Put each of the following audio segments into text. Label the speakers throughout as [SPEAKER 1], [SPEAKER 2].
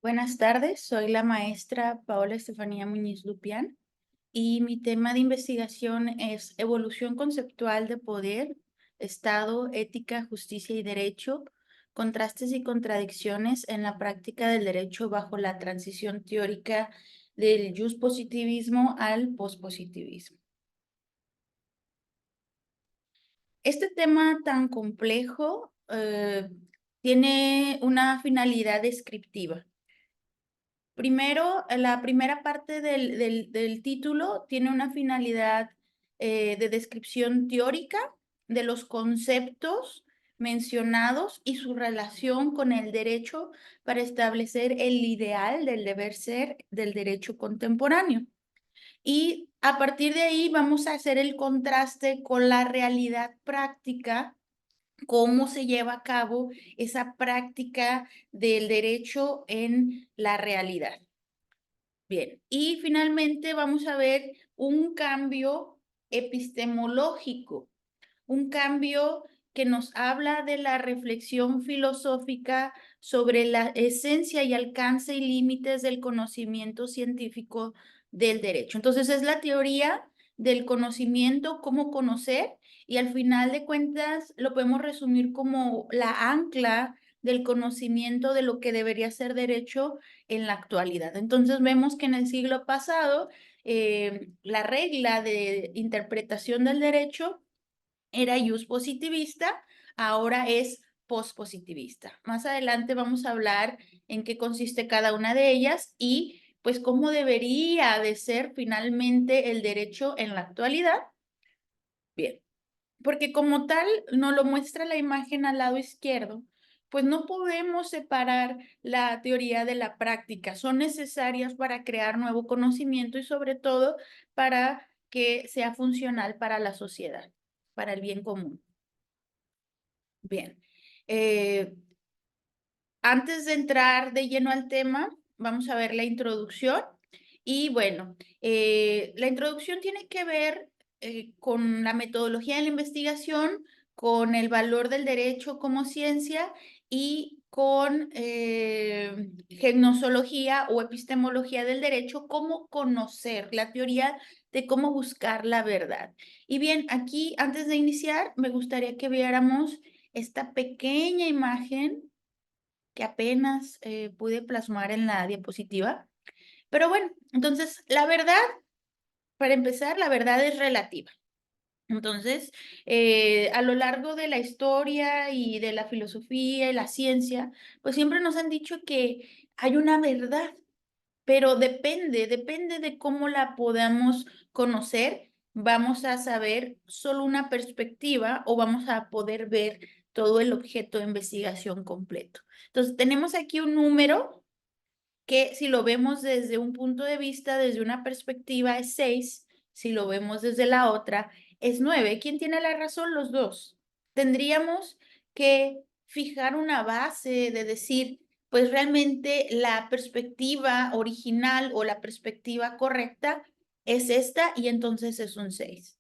[SPEAKER 1] Buenas tardes, soy la maestra Paola Estefanía Muñiz Lupián y mi tema de investigación es evolución conceptual de poder, Estado, ética, justicia y derecho, contrastes y contradicciones en la práctica del derecho bajo la transición teórica del positivismo al pospositivismo. Este tema tan complejo tiene una finalidad descriptiva. Primero, la primera parte del título tiene una finalidad de descripción teórica de los conceptos mencionados y su relación con el derecho para establecer el ideal del deber ser del derecho contemporáneo. Y a partir de ahí vamos a hacer el contraste con la realidad práctica, cómo se lleva a cabo esa práctica del derecho en la realidad. Bien, y finalmente vamos a ver un cambio epistemológico, un cambio que nos habla de la reflexión filosófica sobre la esencia y alcance y límites del conocimiento científico del derecho. Entonces es la teoría del conocimiento, cómo conocer, y al final de cuentas lo podemos resumir como la ancla del conocimiento de lo que debería ser derecho en la actualidad. Entonces vemos que en el siglo pasado la regla de interpretación del derecho era positivista, ahora es pospositivista. Más adelante vamos a hablar en qué consiste cada una de ellas y pues cómo debería de ser finalmente el derecho en la actualidad. Bien, porque como tal nos lo muestra la imagen al lado izquierdo, pues no podemos separar la teoría de la práctica. Son necesarias para crear nuevo conocimiento y sobre todo para que sea funcional para la sociedad, para el bien común. Bien, eh, antes de entrar de lleno al tema, vamos a ver la introducción. Y bueno, la introducción tiene que ver con la metodología de la investigación, con el valor del derecho como ciencia y con gnosología o epistemología del derecho, cómo conocer la teoría de cómo buscar la verdad. Y bien, aquí antes de iniciar, me gustaría que viéramos esta pequeña imagen que apenas pude plasmar en la diapositiva. Pero bueno, entonces, la verdad, para empezar, la verdad es relativa. Entonces, a lo largo de la historia y de la filosofía y la ciencia, pues siempre nos han dicho que hay una verdad, pero depende de cómo la podamos conocer, vamos a saber solo una perspectiva o vamos a poder ver todo el objeto de investigación completo. Entonces, tenemos aquí un número que si lo vemos desde un punto de vista, desde una perspectiva es 6, si lo vemos desde la otra es 9. ¿Quién tiene la razón? Los dos. Tendríamos que fijar una base de decir, pues realmente la perspectiva original o la perspectiva correcta es esta y entonces es un 6.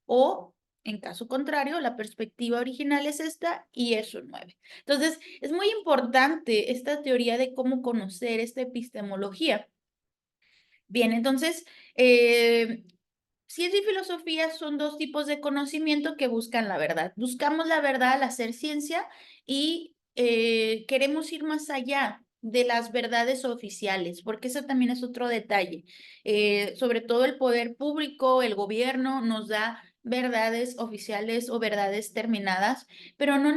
[SPEAKER 1] O en caso contrario, la perspectiva original es esta y es un 9. Entonces, es muy importante esta teoría de cómo conocer esta epistemología. Bien, entonces, ciencia y filosofía son dos tipos de conocimiento que buscan la verdad. Buscamos la verdad al hacer ciencia y queremos ir más allá de las verdades oficiales, porque eso también es otro detalle. Sobre todo el poder público, el gobierno nos da verdades oficiales o verdades terminadas, pero no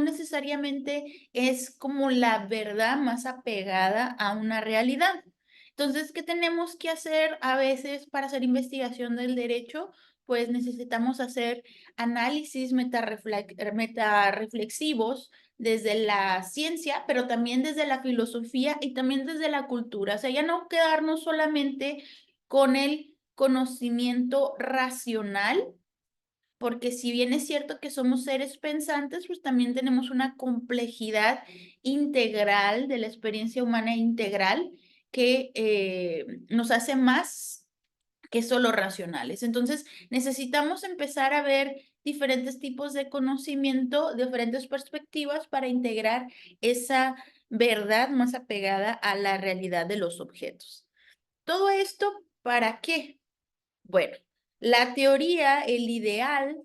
[SPEAKER 1] necesariamente es como la verdad más apegada a una realidad. Entonces, ¿qué tenemos que hacer a veces para hacer investigación del derecho? Pues necesitamos hacer análisis metarreflexivos desde la ciencia, pero también desde la filosofía y también desde la cultura. O sea, ya no quedarnos solamente con el conocimiento racional, porque si bien es cierto que somos seres pensantes, pues también tenemos una complejidad integral de la experiencia humana integral que nos hace más que solo racionales. Entonces, necesitamos empezar a ver diferentes tipos de conocimiento, diferentes perspectivas para integrar esa verdad más apegada a la realidad de los objetos. ¿Todo esto para qué? Bueno, la teoría, el ideal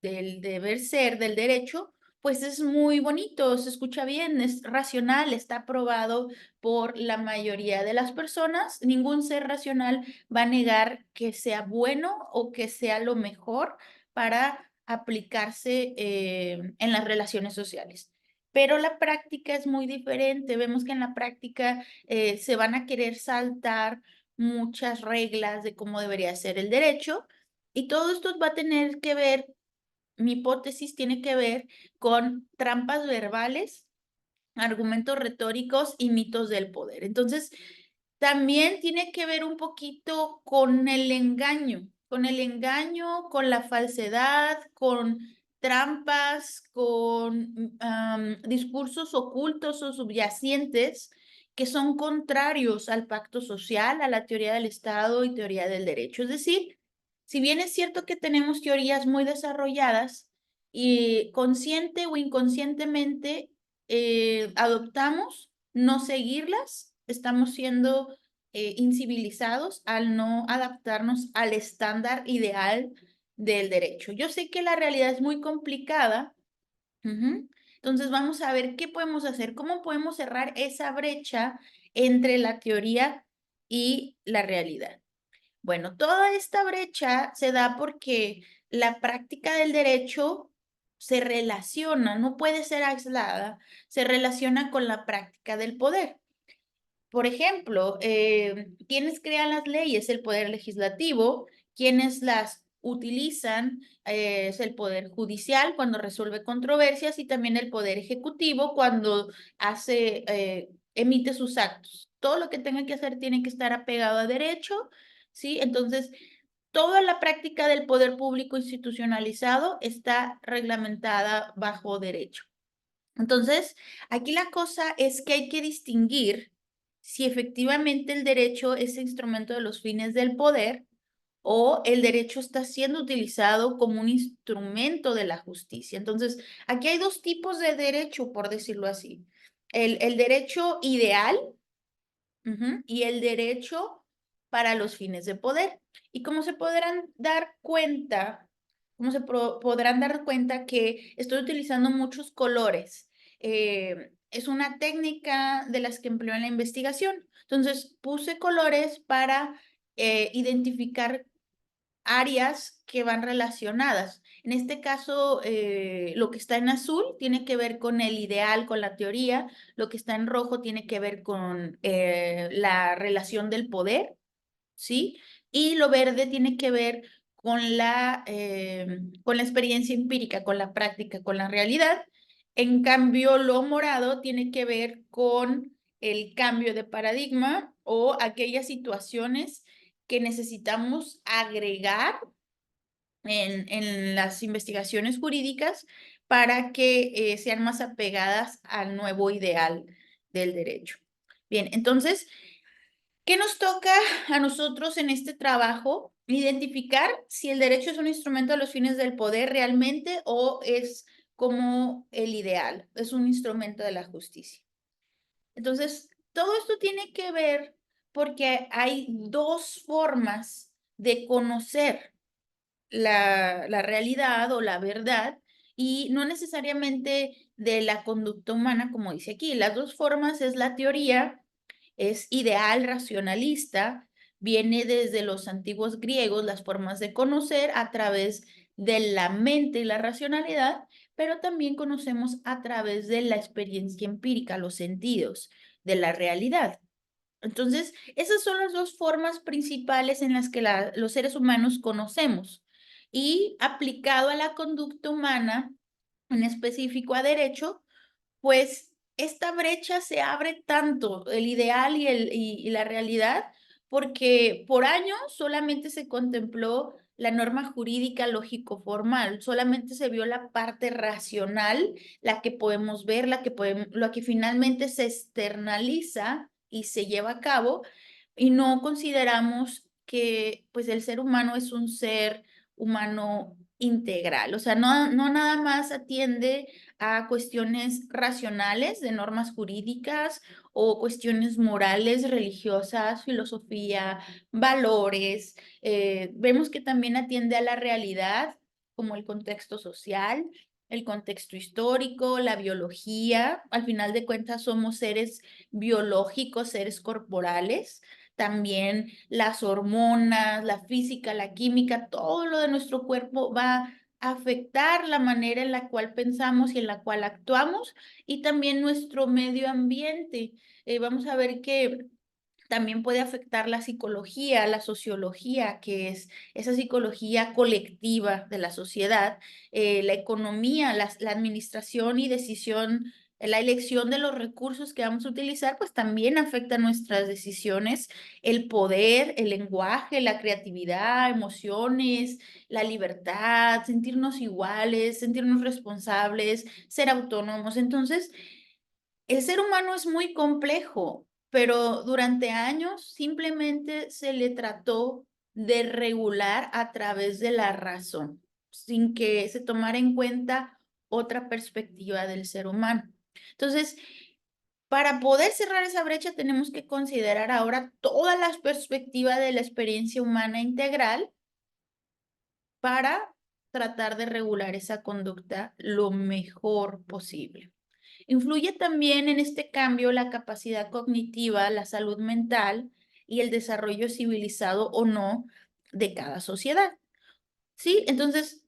[SPEAKER 1] del deber ser, del derecho, pues es muy bonito, se escucha bien, es racional, está aprobado por la mayoría de las personas. Ningún ser racional va a negar que sea bueno o que sea lo mejor para aplicarse en las relaciones sociales. Pero la práctica es muy diferente. Vemos que en la práctica se van a querer saltar muchas reglas de cómo debería ser el derecho y todo esto va a tener que ver, mi hipótesis tiene que ver con trampas verbales, argumentos retóricos y mitos del poder. Entonces, también tiene que ver un poquito con el engaño, con la falsedad, con trampas, con discursos ocultos o subyacentes que son contrarios al pacto social, a la teoría del Estado y teoría del derecho. Es decir, si bien es cierto que tenemos teorías muy desarrolladas y consciente o inconscientemente adoptamos no seguirlas, estamos siendo incivilizados al no adaptarnos al estándar ideal del derecho. Yo sé que la realidad es muy complicada. Entonces vamos a ver qué podemos hacer, cómo podemos cerrar esa brecha entre la teoría y la realidad. Bueno, toda esta brecha se da porque la práctica del derecho se relaciona, no puede ser aislada, se relaciona con la práctica del poder. Por ejemplo, ¿quiénes crean las leyes? El poder legislativo. ¿Quiénes las utilizan? Es el poder judicial cuando resuelve controversias y también el poder ejecutivo cuando emite sus actos. Todo lo que tenga que hacer tiene que estar apegado a derecho, ¿sí? Entonces, toda la práctica del poder público institucionalizado está reglamentada bajo derecho. Entonces, aquí la cosa es que hay que distinguir si efectivamente el derecho es instrumento de los fines del poder o el derecho está siendo utilizado como un instrumento de la justicia. Entonces, aquí hay dos tipos de derecho, por decirlo así. El derecho ideal, y el derecho para los fines de poder. Y como se podrán dar cuenta, podrán dar cuenta que estoy utilizando muchos colores. Es una técnica de las que empleo en la investigación. Entonces, puse colores para identificar áreas que van relacionadas. En este caso, lo que está en azul tiene que ver con el ideal, con la teoría, lo que está en rojo tiene que ver con la relación del poder, ¿sí? Y lo verde tiene que ver con la experiencia empírica, con la práctica, con la realidad. En cambio, lo morado tiene que ver con el cambio de paradigma o aquellas situaciones que necesitamos agregar en las investigaciones jurídicas para que sean más apegadas al nuevo ideal del derecho. Bien, entonces, ¿qué nos toca a nosotros en este trabajo? Identificar si el derecho es un instrumento de los fines del poder realmente o es como el ideal, es un instrumento de la justicia. Entonces, todo esto tiene que ver porque hay dos formas de conocer la realidad o la verdad y no necesariamente de la conducta humana, como dice aquí. Las dos formas es la teoría, es ideal, racionalista, viene desde los antiguos griegos, las formas de conocer a través de la mente y la racionalidad, pero también conocemos a través de la experiencia empírica, los sentidos de la realidad. Entonces, esas son las dos formas principales en las que los seres humanos conocemos. Y aplicado a la conducta humana, en específico a derecho, pues esta brecha se abre tanto, el ideal y la realidad, porque por años solamente se contempló la norma jurídica lógico-formal, solamente se vio la parte racional, la que podemos ver, la que finalmente se externaliza y se lleva a cabo, y no consideramos que pues el ser humano es un ser humano integral, o sea, no nada más atiende a cuestiones racionales de normas jurídicas o cuestiones morales, religiosas, filosofía, valores. Vemos que también atiende a la realidad, como el contexto social, el contexto histórico, la biología. Al final de cuentas somos seres biológicos, seres corporales. También las hormonas, la física, la química, todo lo de nuestro cuerpo va a afectar la manera en la cual pensamos y en la cual actuamos, y también nuestro medio ambiente. Vamos a ver que también puede afectar la psicología, la sociología, que es esa psicología colectiva de la sociedad, la economía, la administración y decisión, la elección de los recursos que vamos a utilizar, pues también afecta nuestras decisiones, el poder, el lenguaje, la creatividad, emociones, la libertad, sentirnos iguales, sentirnos responsables, ser autónomos. Entonces, el ser humano es muy complejo, pero durante años simplemente se le trató de regular a través de la razón, sin que se tomara en cuenta otra perspectiva del ser humano. Entonces, para poder cerrar esa brecha tenemos que considerar ahora todas las perspectivas de la experiencia humana integral para tratar de regular esa conducta lo mejor posible. Influye también en este cambio la capacidad cognitiva, la salud mental y el desarrollo civilizado o no de cada sociedad. ¿Sí? Entonces,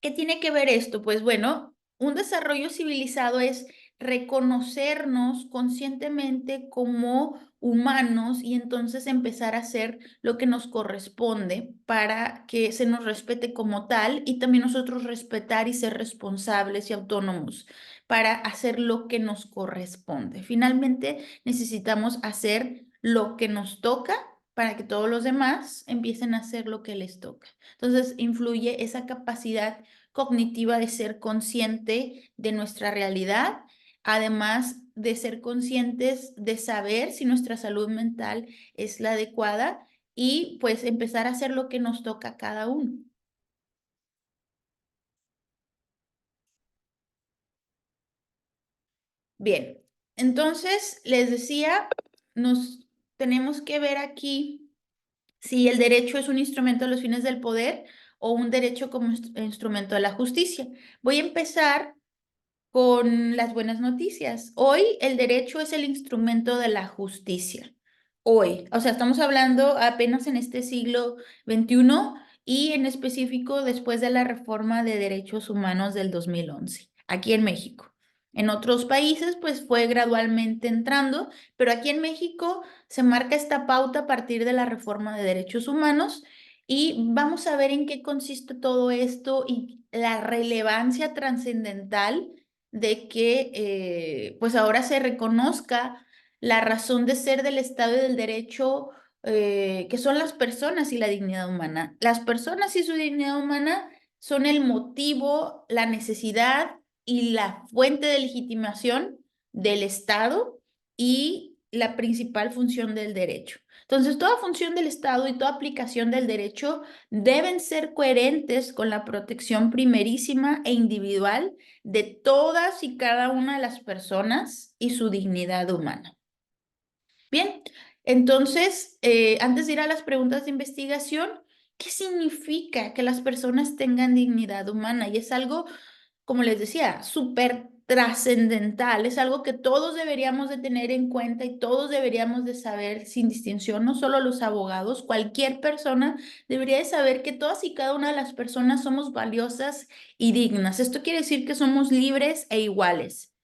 [SPEAKER 1] ¿qué tiene que ver esto? Pues bueno, un desarrollo civilizado es reconocernos conscientemente como humanos y entonces empezar a hacer lo que nos corresponde para que se nos respete como tal y también nosotros respetar y ser responsables y autónomos para hacer lo que nos corresponde. Finalmente, necesitamos hacer lo que nos toca para que todos los demás empiecen a hacer lo que les toca. Entonces, influye esa capacidad cognitiva de ser consciente de nuestra realidad, además de ser conscientes de saber si nuestra salud mental es la adecuada y pues empezar a hacer lo que nos toca a cada uno. Bien, entonces les decía, nos tenemos que ver aquí si el derecho es un instrumento de los fines del poder o un derecho como instrumento de la justicia. Voy a empezar con las buenas noticias. Hoy el derecho es el instrumento de la justicia. Hoy, o sea, estamos hablando apenas en este siglo XXI y en específico después de la reforma de derechos humanos del 2011, aquí en México. En otros países, pues fue gradualmente entrando, pero aquí en México se marca esta pauta a partir de la reforma de derechos humanos y vamos a ver en qué consiste todo esto y la relevancia trascendental de que pues ahora se reconozca la razón de ser del Estado y del Derecho, que son las personas y la dignidad humana. Las personas y su dignidad humana son el motivo, la necesidad y la fuente de legitimación del Estado y la principal función del derecho. Entonces, toda función del Estado y toda aplicación del derecho deben ser coherentes con la protección primerísima e individual de todas y cada una de las personas y su dignidad humana. Bien, entonces, antes de ir a las preguntas de investigación, ¿qué significa que las personas tengan dignidad humana? Y es algo, como les decía, súper trascendental, es algo que todos deberíamos de tener en cuenta y todos deberíamos de saber sin distinción, no solo los abogados, cualquier persona debería de saber que todas y cada una de las personas somos valiosas y dignas. Esto quiere decir que somos libres e iguales.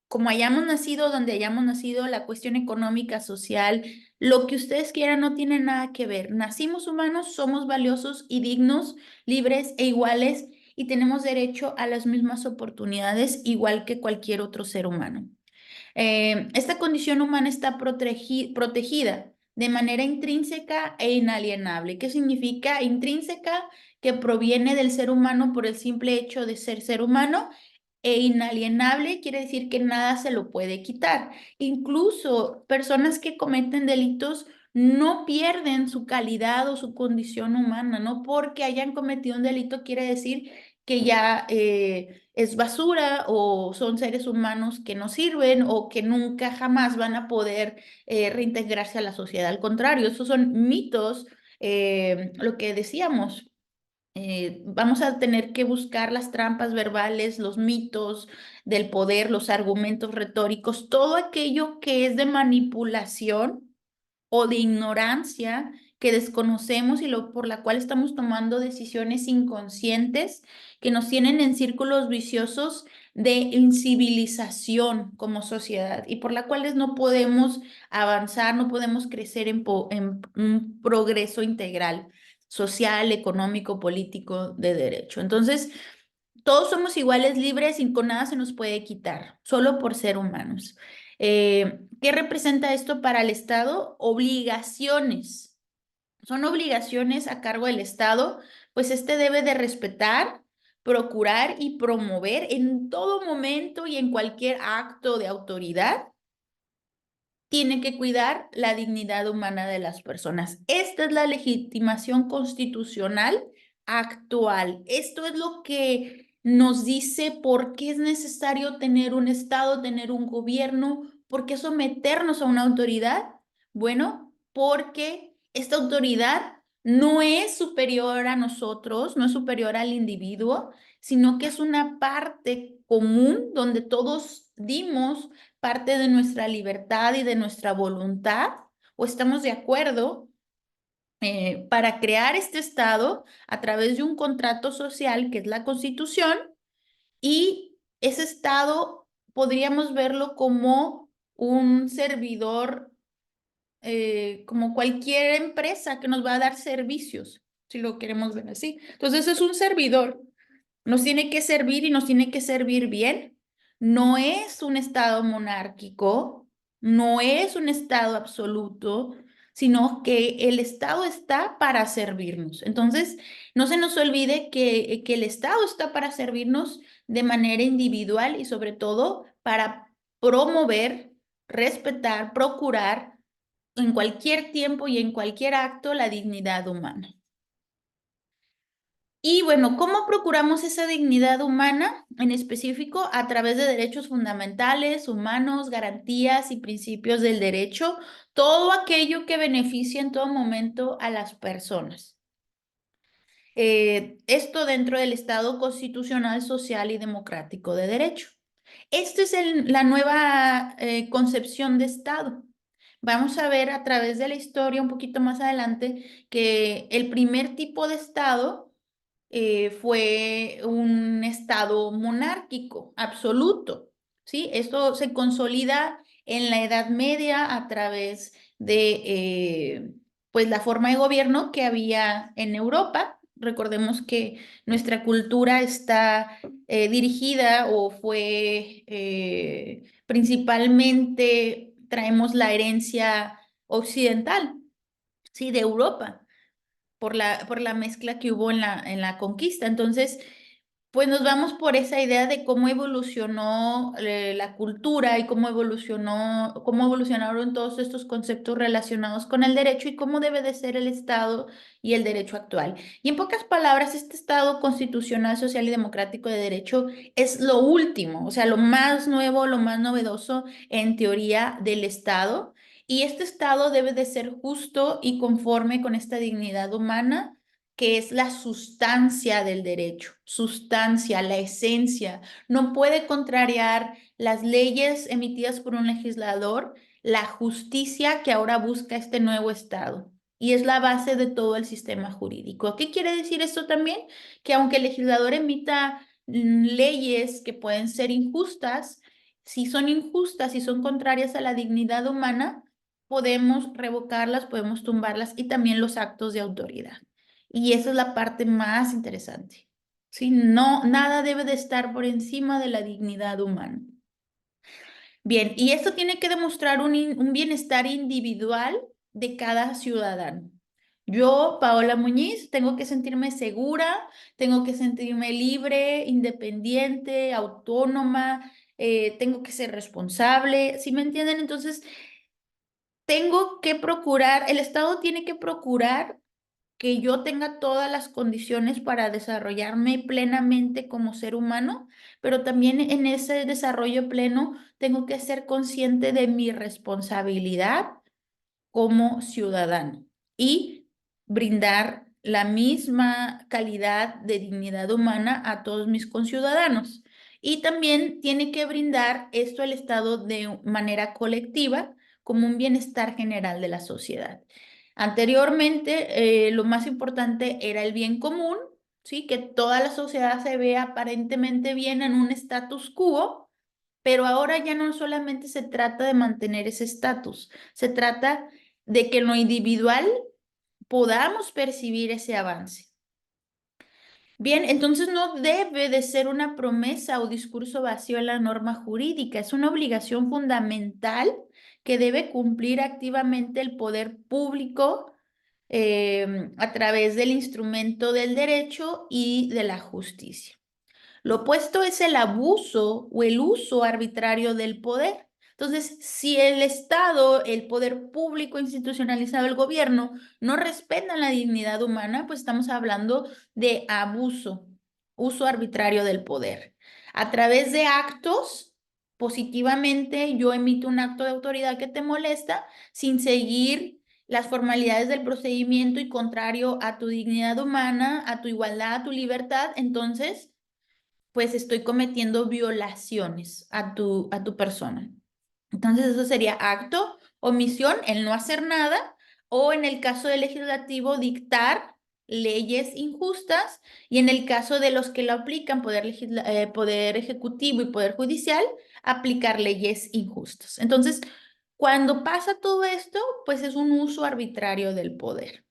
[SPEAKER 1] Como hayamos nacido, donde hayamos nacido, la cuestión económica, social, lo que ustedes quieran no tiene nada que ver. Nacimos humanos, somos valiosos y dignos, libres e iguales y tenemos derecho a las mismas oportunidades, igual que cualquier otro ser humano. Esta condición humana está protegida de manera intrínseca e inalienable. ¿Qué significa intrínseca? Que proviene del ser humano por el simple hecho de ser ser humano, e inalienable quiere decir que nada se lo puede quitar. Incluso personas que cometen delitos no pierden su calidad o su condición humana. No porque hayan cometido un delito quiere decir que ya es basura o son seres humanos que no sirven o que nunca jamás van a poder reintegrarse a la sociedad. Al contrario, esos son mitos, lo que decíamos. Vamos a tener que buscar las trampas verbales, los mitos del poder, los argumentos retóricos, todo aquello que es de manipulación o de ignorancia que desconocemos y por la cual estamos tomando decisiones inconscientes que nos tienen en círculos viciosos de incivilización como sociedad y por la cuales no podemos avanzar, no podemos crecer en un progreso integral social, económico, político, de derecho. Entonces, todos somos iguales, libres y con nada se nos puede quitar, solo por ser humanos. ¿Qué representa esto para el Estado? Obligaciones. Son obligaciones a cargo del Estado, pues este debe de respetar, procurar y promover en todo momento y en cualquier acto de autoridad tiene que cuidar la dignidad humana de las personas. Esta es la legitimación constitucional actual. Esto es lo que nos dice por qué es necesario tener un Estado, tener un gobierno, por qué someternos a una autoridad. Bueno, porque esta autoridad no es superior a nosotros, no es superior al individuo, sino que es una parte común donde todos dimos parte de nuestra libertad y de nuestra voluntad, o estamos de acuerdo para crear este Estado a través de un contrato social que es la Constitución, y ese Estado podríamos verlo como un servidor, como cualquier empresa que nos va a dar servicios, si lo queremos ver así. Entonces es un servidor. Nos tiene que servir y nos tiene que servir bien. No es un estado monárquico, no es un estado absoluto, sino que el estado está para servirnos. Entonces, no se nos olvide que el estado está para servirnos de manera individual y sobre todo para promover, respetar, procurar en cualquier tiempo y en cualquier acto la dignidad humana. Y bueno, ¿cómo procuramos esa dignidad humana en específico? A través de derechos fundamentales, humanos, garantías y principios del derecho, todo aquello que beneficie en todo momento a las personas. Esto dentro del Estado constitucional, social y democrático de derecho. Esta es la nueva concepción de Estado. Vamos a ver a través de la historia un poquito más adelante que el primer tipo de Estado fue un estado monárquico absoluto, ¿sí? Esto se consolida en la Edad Media a través de, pues, la forma de gobierno que había en Europa. Recordemos que nuestra cultura está dirigida o fue principalmente, traemos la herencia occidental, ¿sí? De Europa por la mezcla que hubo en la conquista. Entonces, pues nos vamos por esa idea de cómo evolucionó la cultura y cómo evolucionaron todos estos conceptos relacionados con el derecho y cómo debe de ser el Estado y el derecho actual. Y en pocas palabras, este Estado constitucional, social y democrático de derecho es lo último, o sea, lo más nuevo, lo más novedoso en teoría del Estado. Y este Estado debe de ser justo y conforme con esta dignidad humana que es la sustancia del derecho, sustancia, la esencia. No puede contrariar las leyes emitidas por un legislador, la justicia que ahora busca este nuevo Estado. Y es la base de todo el sistema jurídico. ¿Qué quiere decir esto también? Que aunque el legislador emita leyes que pueden ser injustas, si son injustas y son contrarias a la dignidad humana, podemos revocarlas, podemos tumbarlas y también los actos de autoridad. Y esa es la parte más interesante. ¿Sí? No, nada debe de estar por encima de la dignidad humana. Bien, y esto tiene que demostrar un bienestar individual de cada ciudadano. Yo, Paola Muñiz, tengo que sentirme segura, tengo que sentirme libre, independiente, autónoma, tengo que ser responsable, ¿sí me entienden? Entonces, tengo que procurar, el Estado tiene que procurar que yo tenga todas las condiciones para desarrollarme plenamente como ser humano, pero también en ese desarrollo pleno tengo que ser consciente de mi responsabilidad como ciudadano y brindar la misma calidad de dignidad humana a todos mis conciudadanos. Y también tiene que brindar esto el Estado de manera colectiva, como un bienestar general de la sociedad. Anteriormente, lo más importante era el bien común, ¿sí? Que toda la sociedad se vea aparentemente bien en un status quo, pero ahora ya no solamente se trata de mantener ese estatus, se trata de que en lo individual podamos percibir ese avance. Bien, entonces no debe de ser una promesa o discurso vacío en la norma jurídica, es una obligación fundamental que debe cumplir activamente el poder público a través del instrumento del derecho y de la justicia. Lo opuesto es el abuso o el uso arbitrario del poder. Entonces, si el Estado, el poder público institucionalizado, el gobierno, no respetan la dignidad humana, pues estamos hablando de abuso, uso arbitrario del poder. A través de actos, positivamente, yo emito un acto de autoridad que te molesta sin seguir las formalidades del procedimiento y contrario a tu dignidad humana, a tu igualdad, a tu libertad, entonces pues estoy cometiendo violaciones a tu persona. Entonces eso sería acto, omisión, el no hacer nada, o en el caso del legislativo, dictar leyes injustas, y en el caso de los que lo aplican, poder ejecutivo y poder judicial, aplicar leyes injustas. Entonces, cuando pasa todo esto, pues es un uso arbitrario del poder.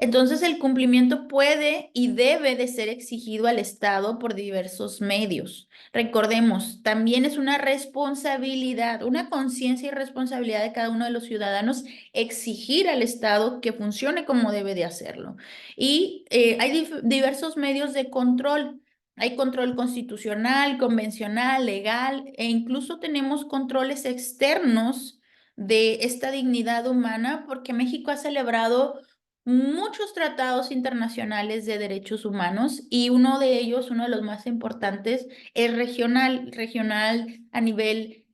[SPEAKER 1] Entonces, el cumplimiento puede y debe de ser exigido al Estado por diversos medios. Recordemos, también es una responsabilidad, una conciencia y responsabilidad de cada uno de los ciudadanos exigir al Estado que funcione como debe de hacerlo. Y hay diversos medios de control. Hay control constitucional, convencional, legal, e incluso tenemos controles externos de esta dignidad humana, porque México ha celebrado muchos tratados internacionales de derechos humanos y uno de ellos, uno de los más importantes, es regional a nivel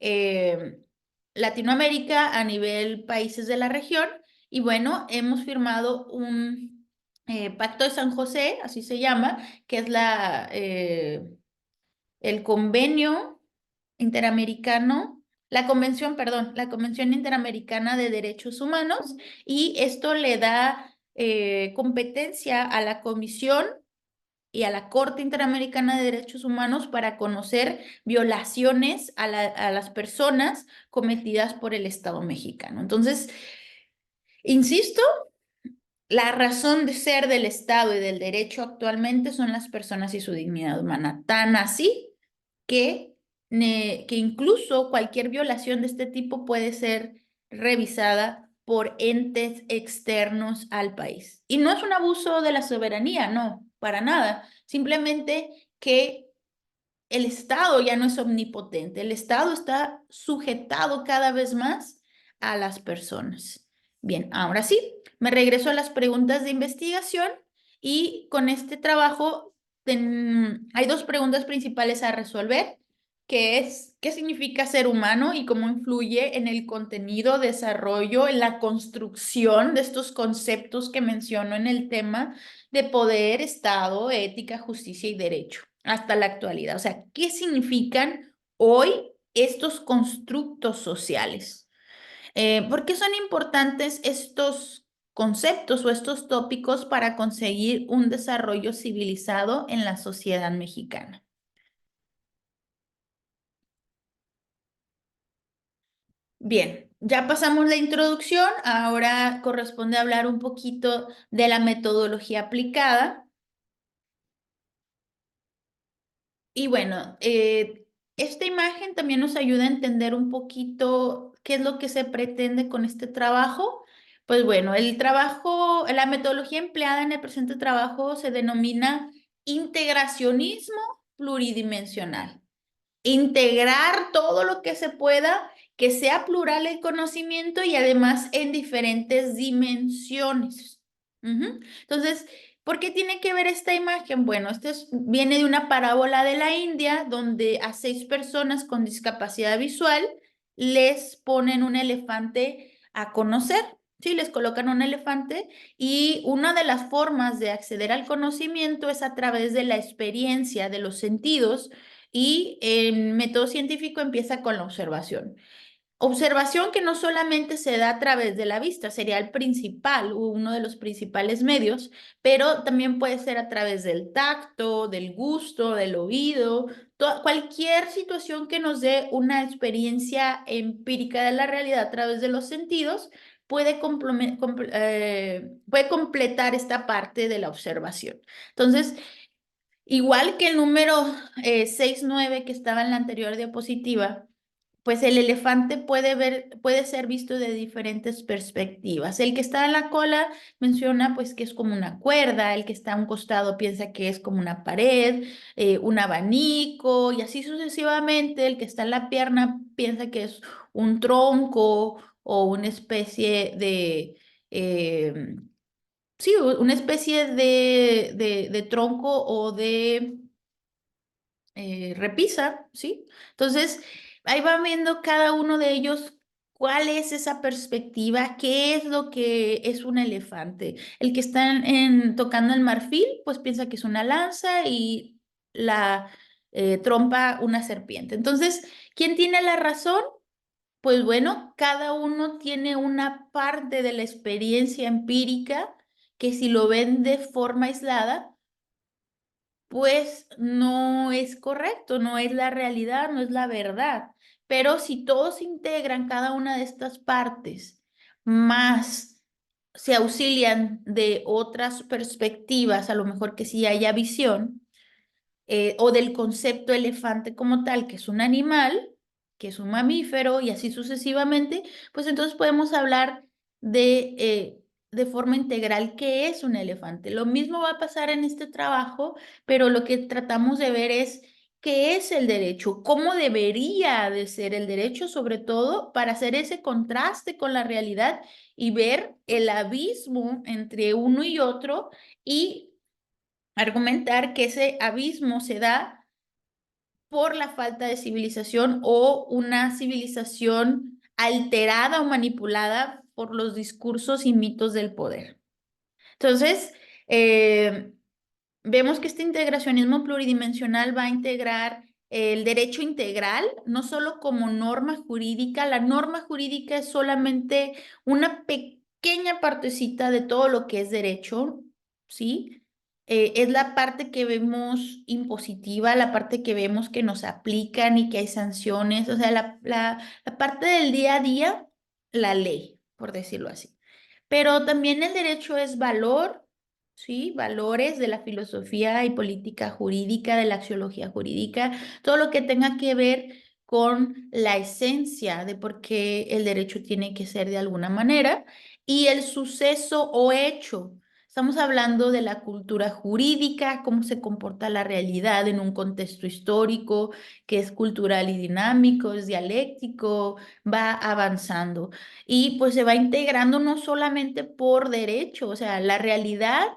[SPEAKER 1] Latinoamérica, a nivel países de la región. Y bueno, hemos firmado un Pacto de San José, así se llama, que es el convenio interamericano, la convención, perdón, la Convención Interamericana de Derechos Humanos, y esto le da competencia a la Comisión y a la Corte Interamericana de Derechos Humanos para conocer violaciones a las personas cometidas por el Estado mexicano. Entonces, insisto, la razón de ser del Estado y del derecho actualmente son las personas y su dignidad humana. Tan así que incluso cualquier violación de este tipo puede ser revisada por entes externos al país. Y no es un abuso de la soberanía, no, para nada. Simplemente que el Estado ya no es omnipotente, el Estado está sujetado cada vez más a las personas. Bien, ahora sí, me regreso a las preguntas de investigación y con este trabajo hay dos preguntas principales a resolver, que es ¿qué significa ser humano y cómo influye en el contenido, desarrollo, en la construcción de estos conceptos que menciono en el tema de poder, Estado, ética, justicia y derecho hasta la actualidad? O sea, ¿qué significan hoy estos constructos sociales? ¿Por qué son importantes estos conceptos o estos tópicos para conseguir un desarrollo civilizado en la sociedad mexicana? Bien, ya pasamos la introducción, ahora corresponde hablar un poquito de la metodología aplicada. Y bueno, esta imagen también nos ayuda a entender un poquito qué es lo que se pretende con este trabajo. Pues bueno, el trabajo, la metodología empleada en el presente trabajo se denomina integracionismo pluridimensional. Integrar todo lo que se pueda que sea plural el conocimiento y además en diferentes dimensiones. Entonces, ¿por qué tiene que ver esta imagen? Bueno, viene de una parábola de la India donde a 6 personas con discapacidad visual les ponen un elefante a conocer. Sí, les colocan un elefante y una de las formas de acceder al conocimiento es a través de la experiencia, de los sentidos, y el método científico empieza con la observación. Observación que no solamente se da a través de la vista, sería el principal, uno de los principales medios, pero también puede ser a través del tacto, del gusto, del oído, cualquier situación que nos dé una experiencia empírica de la realidad a través de los sentidos puede completar esta parte de la observación. Entonces, igual que el número 6-9 que estaba en la anterior diapositiva, pues el elefante puede ser visto de diferentes perspectivas. El que está en la cola menciona pues que es como una cuerda, el que está a un costado piensa que es como una pared, un abanico y así sucesivamente. El que está en la pierna piensa que es un tronco o una especie de, eh, sí, una especie de tronco o de repisa, ¿sí? Entonces, ahí van viendo cada uno de ellos cuál es esa perspectiva, qué es lo que es un elefante. El que está tocando el marfil, pues piensa que es una lanza y la trompa una serpiente. Entonces, ¿quién tiene la razón? Pues bueno, cada uno tiene una parte de la experiencia empírica que si lo ven de forma aislada, pues no es correcto, no es la realidad, no es la verdad. Pero si todos integran cada una de estas partes, más se auxilian de otras perspectivas, a lo mejor que sí haya visión, o del concepto elefante como tal, que es un animal, que es un mamífero y así sucesivamente, pues entonces podemos hablar de forma integral qué es un elefante. Lo mismo va a pasar en este trabajo, pero lo que tratamos de ver es qué es el derecho, cómo debería de ser el derecho, sobre todo para hacer ese contraste con la realidad y ver el abismo entre uno y otro y argumentar que ese abismo se da por la falta de civilización o una civilización alterada o manipulada por los discursos y mitos del poder. Entonces, eh, vemos que este integracionismo pluridimensional va a integrar el derecho integral, no solo como norma jurídica. La norma jurídica es solamente una pequeña partecita de todo lo que es derecho, ¿sí? Es la parte que vemos impositiva, la parte que vemos que nos aplican y que hay sanciones, o sea, la parte del día a día, la ley, por decirlo así. Pero también el derecho es valor, ¿sí? Valores de la filosofía y política jurídica, de la axiología jurídica, todo lo que tenga que ver con la esencia de por qué el derecho tiene que ser de alguna manera y el suceso o hecho. Estamos hablando de la cultura jurídica, cómo se comporta la realidad en un contexto histórico que es cultural y dinámico, es dialéctico, va avanzando y pues se va integrando no solamente por derecho, o sea, la realidad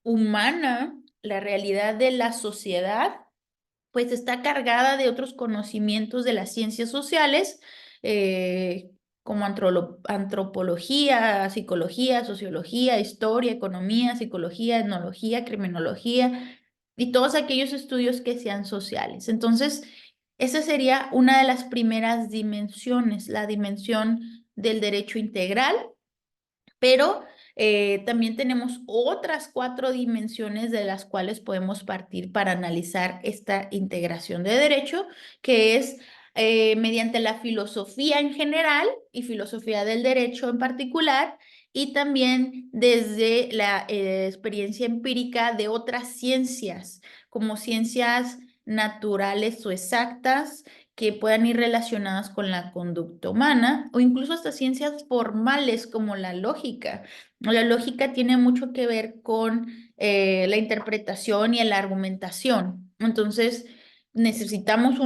[SPEAKER 1] humana, la realidad de la sociedad, pues está cargada de otros conocimientos de las ciencias sociales, como antropología, psicología, sociología, historia, economía, psicología, etnología, criminología y todos aquellos estudios que sean sociales. Entonces, esa sería una de las primeras dimensiones, la dimensión del derecho integral, pero también tenemos otras 4 dimensiones de las cuales podemos partir para analizar esta integración de derecho, que es mediante la filosofía en general y filosofía del derecho en particular, y también desde la experiencia empírica de otras ciencias, como ciencias naturales o exactas, que puedan ir relacionadas con la conducta humana o incluso hasta ciencias formales como la lógica. La lógica tiene mucho que ver con la interpretación y la argumentación. Entonces, necesitamos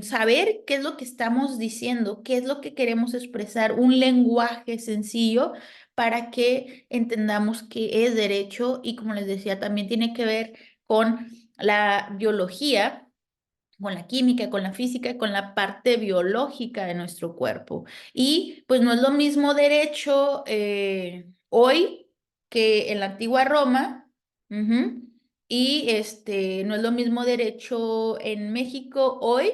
[SPEAKER 1] saber qué es lo que estamos diciendo, qué es lo que queremos expresar, un lenguaje sencillo para que entendamos qué es derecho y como les decía, también tiene que ver con la biología, con la química, con la física, con la parte biológica de nuestro cuerpo. Y pues no es lo mismo derecho hoy que en la antigua Roma. Ujú. Y no es lo mismo derecho en México hoy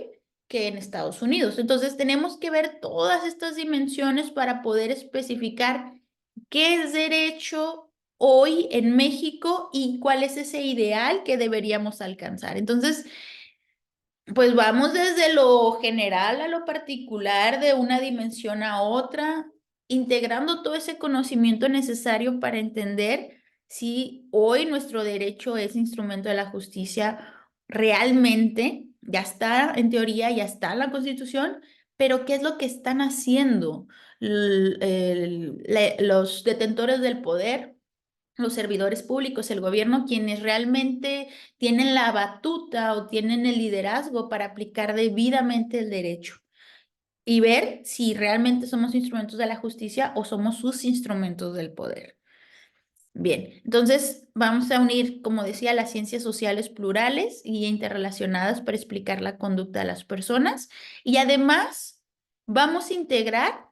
[SPEAKER 1] que en Estados Unidos. Entonces tenemos que ver todas estas dimensiones para poder especificar qué es derecho hoy en México y cuál es ese ideal que deberíamos alcanzar. Entonces, pues vamos desde lo general a lo particular, de una dimensión a otra, integrando todo ese conocimiento necesario para entender si hoy nuestro derecho es instrumento de la justicia realmente, ya está en teoría, ya está en la Constitución, pero ¿qué es lo que están haciendo los detentores del poder? Los servidores públicos, el gobierno, quienes realmente tienen la batuta o tienen el liderazgo para aplicar debidamente el derecho y ver si realmente somos instrumentos de la justicia o somos sus instrumentos del poder. Bien, entonces vamos a unir, como decía, las ciencias sociales plurales y interrelacionadas para explicar la conducta de las personas y además vamos a integrar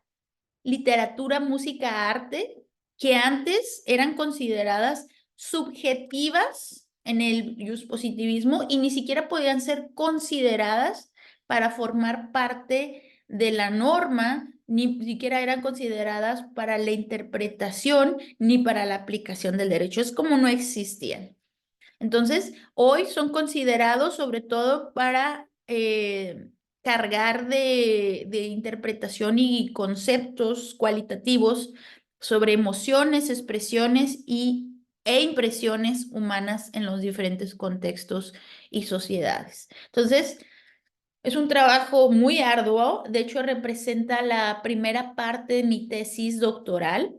[SPEAKER 1] literatura, música, arte, que antes eran consideradas subjetivas en el positivismo y ni siquiera podían ser consideradas para formar parte de la norma, ni siquiera eran consideradas para la interpretación ni para la aplicación del derecho. Es como no existían. Entonces, hoy son considerados sobre todo para cargar de interpretación y conceptos cualitativos sobre emociones, expresiones e impresiones humanas en los diferentes contextos y sociedades. Entonces, es un trabajo muy arduo. De hecho, representa la primera parte de mi tesis doctoral.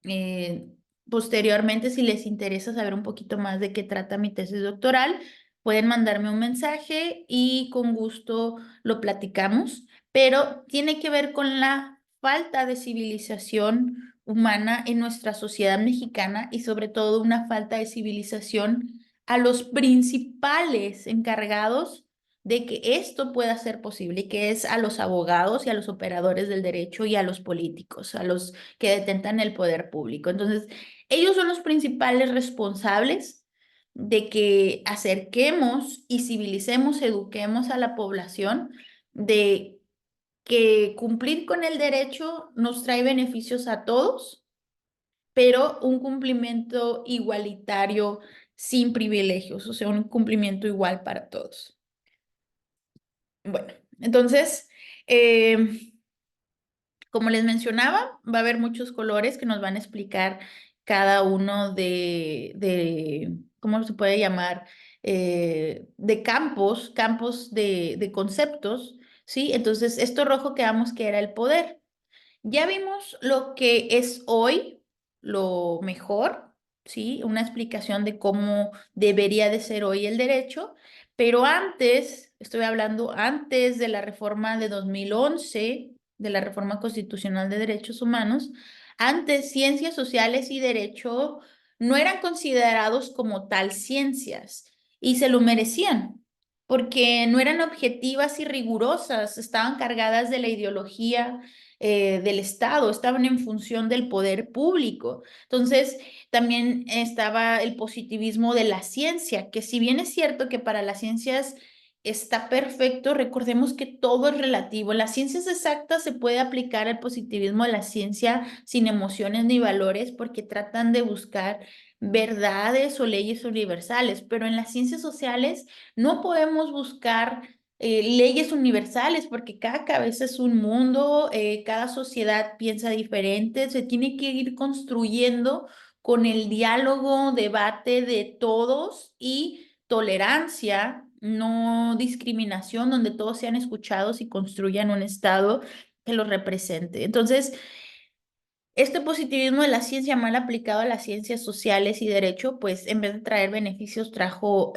[SPEAKER 1] Eh, Posteriormente, si les interesa saber un poquito más de qué trata mi tesis doctoral, pueden mandarme un mensaje y con gusto lo platicamos, pero tiene que ver con la falta de civilización humana en nuestra sociedad mexicana y sobre todo una falta de civilización a los principales encargados de que esto pueda ser posible, que es a los abogados y a los operadores del derecho y a los políticos, a los que detentan el poder público. Entonces, ellos son los principales responsables de que acerquemos y civilicemos, eduquemos a la población de que cumplir con el derecho nos trae beneficios a todos, pero un cumplimiento igualitario sin privilegios, o sea, un cumplimiento igual para todos. Bueno, entonces, como les mencionaba, va a haber muchos colores que nos van a explicar cada uno ¿cómo se puede llamar? De campos de conceptos, ¿sí? Entonces, esto rojo quedamos que era el poder. Ya vimos lo que es hoy lo mejor, ¿sí? Una explicación de cómo debería de ser hoy el derecho, pero antes, estoy hablando antes de la reforma de 2011, de la reforma constitucional de derechos humanos, antes ciencias sociales y derecho no eran considerados como tal ciencias y se lo merecían porque no eran objetivas y rigurosas, estaban cargadas de la ideología del Estado, estaban en función del poder público. Entonces, también estaba el positivismo de la ciencia, que si bien es cierto que para las ciencias está perfecto, recordemos que todo es relativo. En las ciencias exactas se puede aplicar el positivismo de la ciencia sin emociones ni valores porque tratan de buscar verdades o leyes universales, pero en las ciencias sociales no podemos buscar leyes universales porque cada cabeza es un mundo, cada sociedad piensa diferente, se tiene que ir construyendo con el diálogo, debate de todos y tolerancia, no discriminación, donde todos sean escuchados y construyan un estado que los represente. Entonces, Este positivismo de la ciencia mal aplicado a las ciencias sociales y derecho, pues en vez de traer beneficios, trajo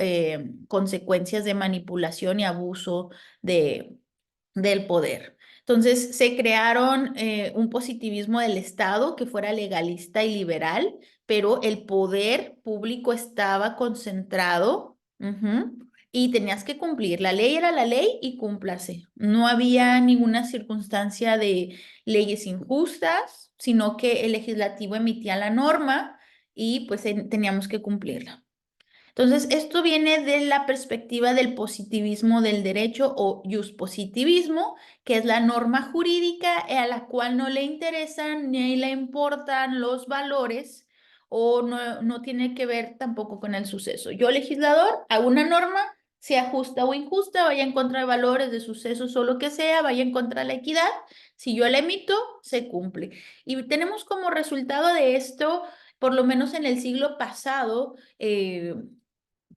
[SPEAKER 1] consecuencias de manipulación y abuso de, del poder. Entonces se crearon un positivismo del Estado que fuera legalista y liberal, pero el poder público estaba concentrado, y tenías que cumplir. La ley era la ley y cúmplase. No había ninguna circunstancia de leyes injustas, sino que el legislativo emitía la norma y pues teníamos que cumplirla. Entonces, esto viene de la perspectiva del positivismo del derecho o positivismo, que es la norma jurídica a la cual no le interesan ni le importan los valores o no tiene que ver tampoco con el suceso. Yo, legislador, hago una norma, sea justa o injusta, vaya en contra de valores, de sucesos o lo que sea, vaya en contra de la equidad. Si yo la emito, se cumple. Y tenemos como resultado de esto, por lo menos en el siglo pasado,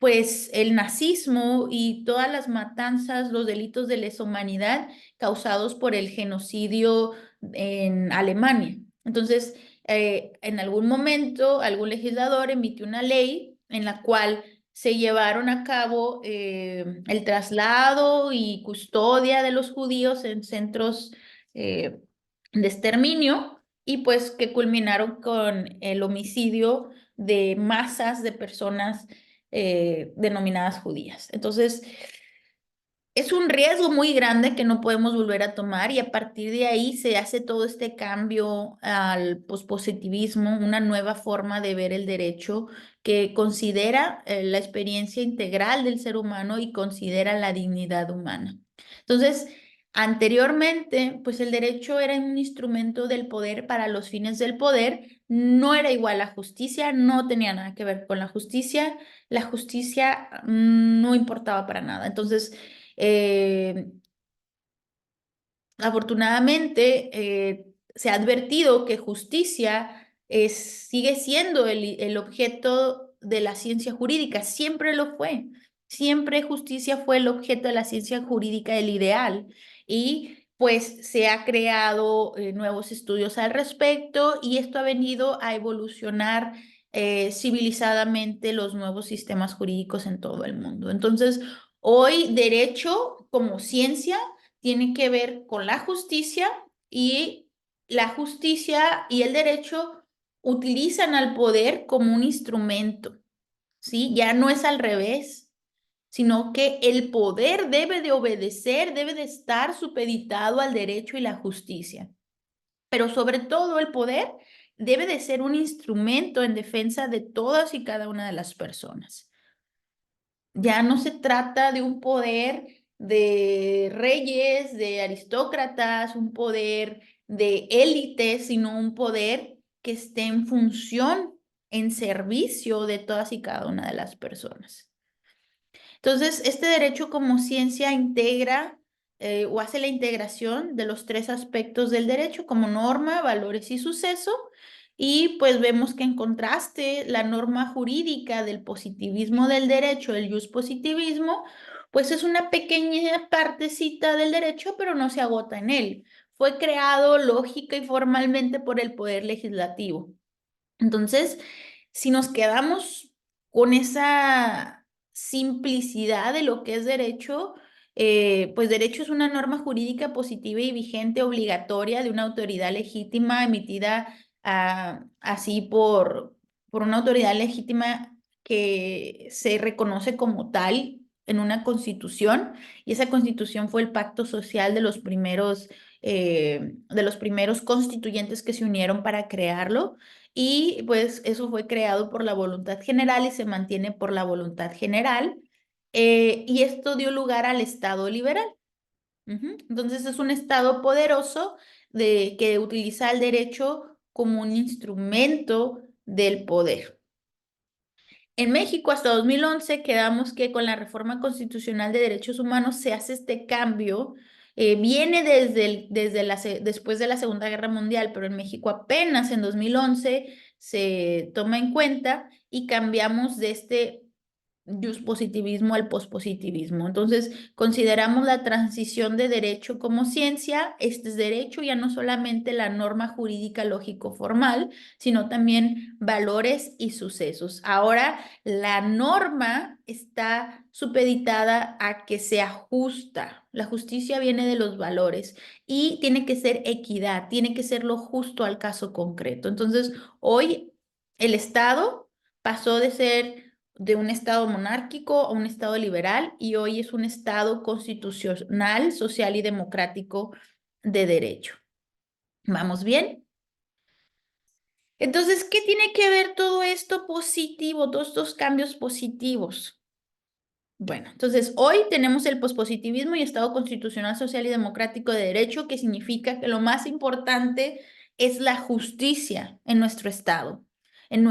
[SPEAKER 1] pues el nazismo y todas las matanzas, los delitos de lesa humanidad causados por el genocidio en Alemania. Entonces, en algún momento, algún legislador emitió una ley en la cual se llevaron a cabo el traslado y custodia de los judíos en centros eh, de exterminio y pues que culminaron con el homicidio de masas de personas denominadas judías. Entonces, es un riesgo muy grande que no podemos volver a tomar y a partir de ahí se hace todo este cambio al pospositivismo, una nueva forma de ver el derecho que considera la experiencia integral del ser humano y considera la dignidad humana. Entonces, anteriormente, pues el derecho era un instrumento del poder para los fines del poder, no era igual a justicia, no tenía nada que ver con la justicia no importaba para nada. Entonces, eh, afortunadamente, se ha advertido que justicia sigue siendo el objeto de la ciencia jurídica, siempre lo fue. Siempre justicia fue el objeto de la ciencia jurídica, el ideal. Y pues se ha creado nuevos estudios al respecto y esto ha venido a evolucionar civilizadamente los nuevos sistemas jurídicos en todo el mundo. Entonces, hoy derecho como ciencia tiene que ver con la justicia y el derecho utilizan al poder como un instrumento, ¿sí? Ya no es al revés, sino que el poder debe de obedecer, debe de estar supeditado al derecho y la justicia. Pero sobre todo el poder debe de ser un instrumento en defensa de todas y cada una de las personas. Ya no se trata de un poder de reyes, de aristócratas, un poder de élite, sino un poder que esté en función, en servicio de todas y cada una de las personas. Entonces, este derecho como ciencia integra o hace la integración de los tres aspectos del derecho como norma, valores y suceso. Y pues vemos que en contraste, la norma jurídica del positivismo del derecho, el positivismo, pues es una pequeña partecita del derecho, pero no se agota en él. Fue creado lógica y formalmente por el poder legislativo. Entonces, si nos quedamos con esa simplicidad de lo que es derecho, pues derecho es una norma jurídica positiva y vigente obligatoria de una autoridad legítima emitida así por una autoridad legítima que se reconoce como tal en una constitución y esa constitución fue el pacto social de los primeros constituyentes que se unieron para crearlo. Y pues eso fue creado por la voluntad general y se mantiene por la voluntad general. Y esto dio lugar al Estado liberal. Entonces es un Estado poderoso que utiliza el derecho como un instrumento del poder. En México hasta 2011 quedamos que con la reforma constitucional de derechos humanos se hace este cambio. Viene después de la Segunda Guerra Mundial, pero en México apenas en 2011 se toma en cuenta y cambiamos de este positivismo al pospositivismo. Entonces, consideramos la transición de derecho como ciencia. Este es derecho, ya no solamente la norma jurídica lógico-formal, sino también valores y sucesos. Ahora, la norma está supeditada a que sea justa. La justicia viene de los valores y tiene que ser equidad, tiene que ser lo justo al caso concreto. Entonces, hoy el Estado pasó de ser de un Estado monárquico a un Estado liberal y hoy es un Estado constitucional, social y democrático de derecho. ¿Vamos bien? Entonces, ¿qué tiene que ver todo esto positivo, todos estos cambios positivos? Bueno, entonces hoy tenemos el pospositivismo y Estado constitucional, social y democrático de derecho, que significa que lo más importante es la justicia en nuestro Estado, en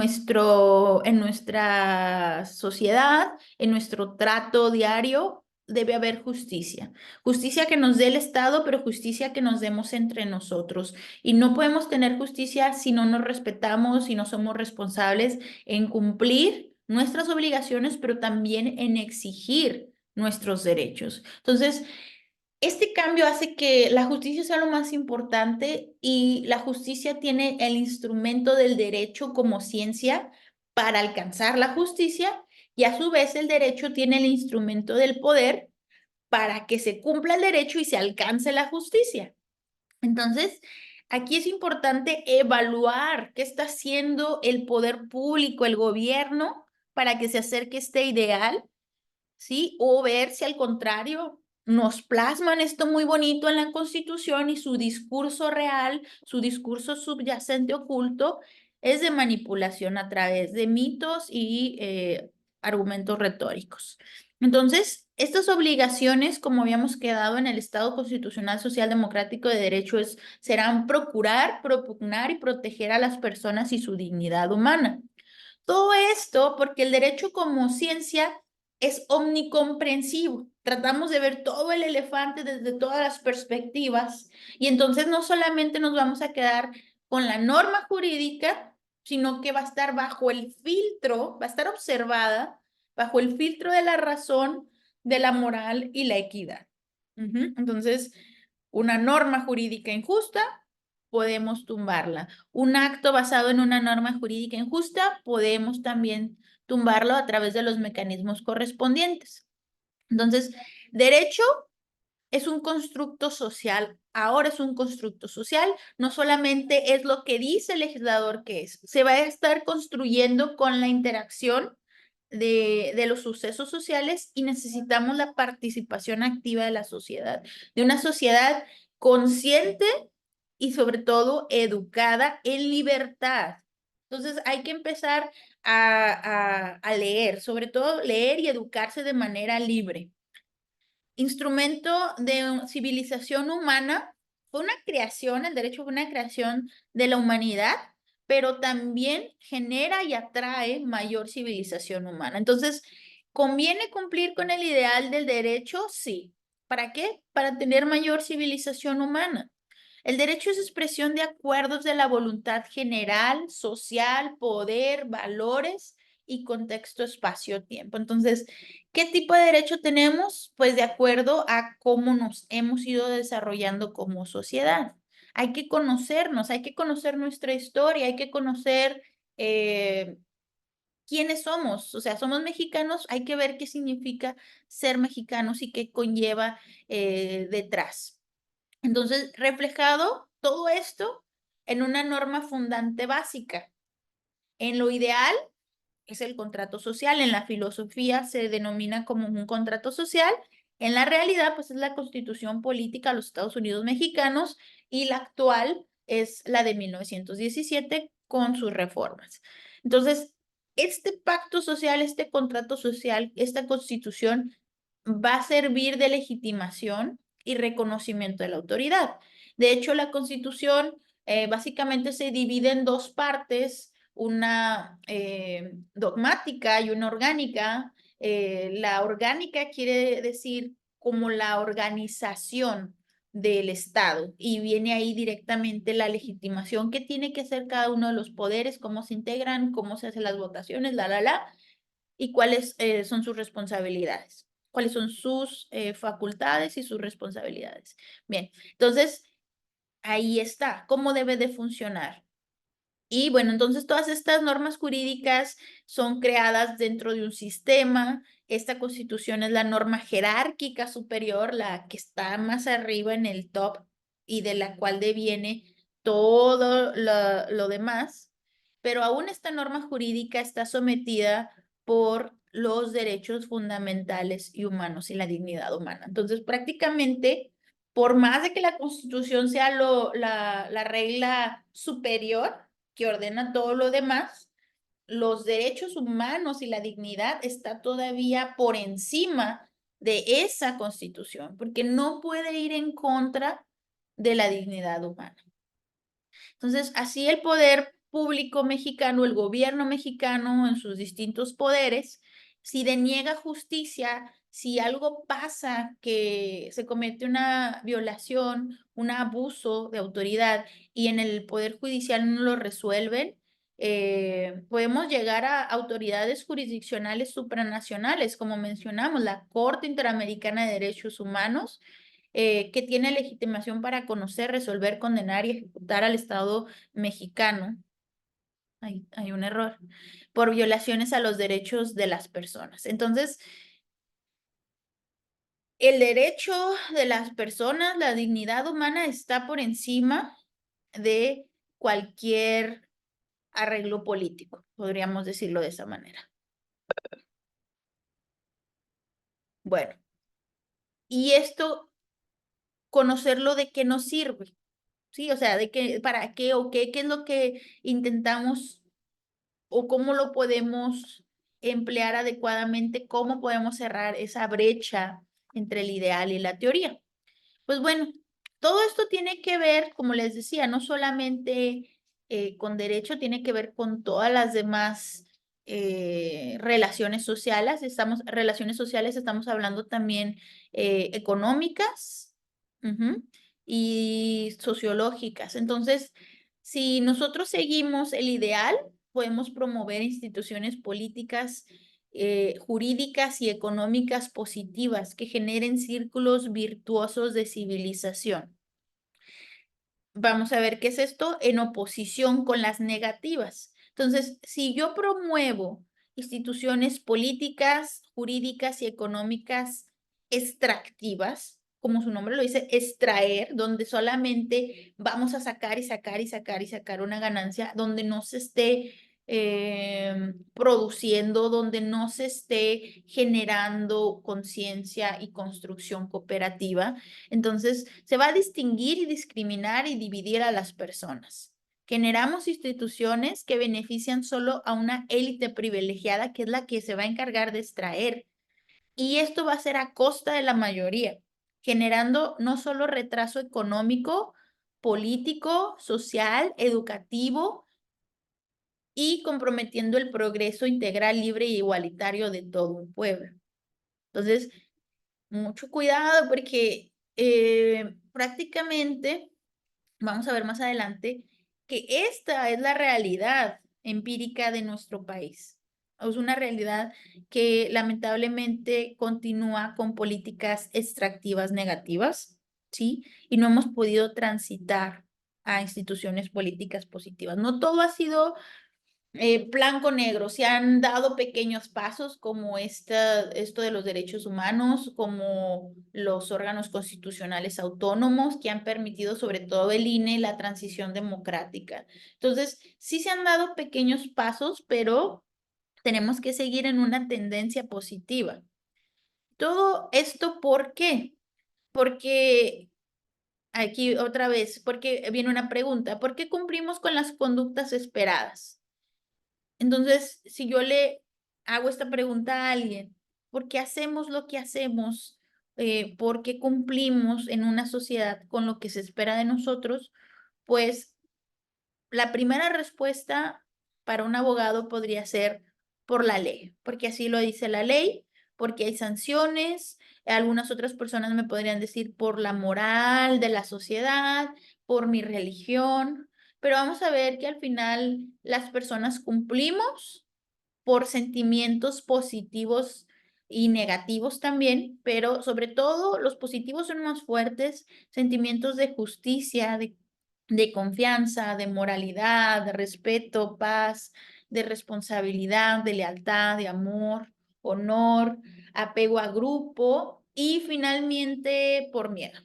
[SPEAKER 1] nuestra sociedad, en nuestro trato diario. Debe haber justicia. Justicia que nos dé el Estado, pero justicia que nos demos entre nosotros. Y no podemos tener justicia si no nos respetamos, si no somos responsables en cumplir nuestras obligaciones, pero también en exigir nuestros derechos. Entonces, este cambio hace que la justicia sea lo más importante y la justicia tiene el instrumento del derecho como ciencia para alcanzar la justicia y a su vez el derecho tiene el instrumento del poder para que se cumpla el derecho y se alcance la justicia. Entonces, aquí es importante evaluar qué está haciendo el poder público, el gobierno, para que se acerque este ideal, ¿sí? O ver si al contrario nos plasman esto muy bonito en la Constitución y su discurso real, su discurso subyacente oculto, es de manipulación a través de mitos y argumentos retóricos. Entonces, estas obligaciones, como habíamos quedado en el Estado Constitucional Social Democrático de Derecho, serán procurar, propugnar y proteger a las personas y su dignidad humana. Todo esto porque el derecho como ciencia es omnicomprensivo. Tratamos de ver todo el elefante desde todas las perspectivas y entonces no solamente nos vamos a quedar con la norma jurídica, sino que va a estar bajo el filtro, va a estar observada bajo el filtro de la razón, de la moral y la equidad. Entonces, una norma jurídica injusta, podemos tumbarla. Un acto basado en una norma jurídica injusta, podemos también tumbarlo a través de los mecanismos correspondientes. Entonces, derecho es un constructo social, ahora es un constructo social, no solamente es lo que dice el legislador que es, se va a estar construyendo con la interacción de los sucesos sociales y necesitamos la participación activa de la sociedad, de una sociedad consciente y sobre todo educada en libertad. Entonces hay que empezar a leer, sobre todo leer y educarse de manera libre. Instrumento de civilización humana, fue una creación, el derecho fue una creación de la humanidad, pero también genera y atrae mayor civilización humana. Entonces, ¿conviene cumplir con el ideal del derecho? Sí. ¿Para qué? Para tener mayor civilización humana. El derecho es expresión de acuerdos de la voluntad general, social, poder, valores y contexto, espacio, tiempo. Entonces, ¿qué tipo de derecho tenemos? Pues de acuerdo a cómo nos hemos ido desarrollando como sociedad. Hay que conocernos, hay que conocer nuestra historia, hay que conocer quiénes somos. O sea, somos mexicanos, hay que ver qué significa ser mexicanos y qué conlleva detrás. Entonces, reflejado todo esto en una norma fundante básica. En lo ideal es el contrato social, en la filosofía se denomina como un contrato social, en la realidad pues es la Constitución Política de los Estados Unidos Mexicanos y la actual es la de 1917 con sus reformas. Entonces, este pacto social, este contrato social, esta Constitución va a servir de legitimación y reconocimiento de la autoridad. De hecho, la Constitución básicamente se divide en dos partes, una dogmática y una orgánica. La orgánica quiere decir como la organización del Estado y viene ahí directamente la legitimación que tiene que hacer cada uno de los poderes, cómo se integran, cómo se hacen las votaciones, la. y cuáles son sus responsabilidades, cuáles son sus facultades y sus responsabilidades. Bien, entonces ahí está, cómo debe de funcionar. Y bueno, entonces todas estas normas jurídicas son creadas dentro de un sistema. Esta Constitución es la norma jerárquica superior, la que está más arriba en el top y de la cual deviene todo lo demás. Pero aún esta norma jurídica está sometida por los derechos fundamentales y humanos y la dignidad humana. Entonces, prácticamente, por más de que la Constitución sea la regla superior, que ordena todo lo demás, los derechos humanos y la dignidad está todavía por encima de esa Constitución, porque no puede ir en contra de la dignidad humana. Entonces, así el poder público mexicano, el gobierno mexicano en sus distintos poderes, si deniega justicia, si algo pasa que se comete una violación, un abuso de autoridad y en el poder judicial no lo resuelven, podemos llegar a autoridades jurisdiccionales supranacionales, como mencionamos, la Corte Interamericana de Derechos Humanos, que tiene legitimación para conocer, resolver, condenar y ejecutar al Estado mexicano. Hay un error, por violaciones a los derechos de las personas. Entonces, el derecho de las personas, la dignidad humana está por encima de cualquier arreglo político, podríamos decirlo de esa manera. Bueno, y esto, conocerlo de qué nos sirve, ¿sí? O sea, de qué, para qué o qué es lo que intentamos o cómo lo podemos emplear adecuadamente, cómo podemos cerrar esa brecha entre el ideal y la teoría. Pues bueno, todo esto tiene que ver, como les decía, no solamente con derecho, tiene que ver con todas las demás relaciones sociales, estamos hablando también económicas y sociológicas. Entonces, si nosotros seguimos el ideal, podemos promover instituciones políticas, jurídicas y económicas positivas que generen círculos virtuosos de civilización. Vamos a ver qué es esto en oposición con las negativas. Entonces, si yo promuevo instituciones políticas, jurídicas y económicas extractivas, como su nombre lo dice, extraer, donde solamente vamos a sacar y sacar y sacar y sacar una ganancia, donde no se esté produciendo, donde no se esté generando conciencia y construcción cooperativa. Entonces, se va a distinguir y discriminar y dividir a las personas. Generamos instituciones que benefician solo a una élite privilegiada, que es la que se va a encargar de extraer. Y esto va a ser a costa de la mayoría, generando no solo retraso económico, político, social, educativo y comprometiendo el progreso integral, libre e igualitario de todo un pueblo. Entonces, mucho cuidado porque prácticamente vamos a ver más adelante que esta es la realidad empírica de nuestro país. Es una realidad que lamentablemente continúa con políticas extractivas negativas, ¿sí? Y no hemos podido transitar a instituciones políticas positivas. No todo ha sido blanco negro, se han dado pequeños pasos como esto de los derechos humanos, como los órganos constitucionales autónomos que han permitido sobre todo el INE la transición democrática. Entonces, sí se han dado pequeños pasos, pero tenemos que seguir en una tendencia positiva. Todo esto, ¿por qué? Porque aquí otra vez, porque viene una pregunta, ¿por qué cumplimos con las conductas esperadas? Entonces, si yo le hago esta pregunta a alguien, ¿por qué hacemos lo que hacemos? ¿Por qué cumplimos en una sociedad con lo que se espera de nosotros? Pues la primera respuesta para un abogado podría ser por la ley, porque así lo dice la ley, porque hay sanciones. Algunas otras personas me podrían decir por la moral de la sociedad, por mi religión, pero vamos a ver que al final las personas cumplimos por sentimientos positivos y negativos también, pero sobre todo los positivos son más fuertes, sentimientos de justicia, de confianza, de moralidad, de respeto, paz, de responsabilidad, de lealtad, de amor, honor, apego a grupo y finalmente por miedo.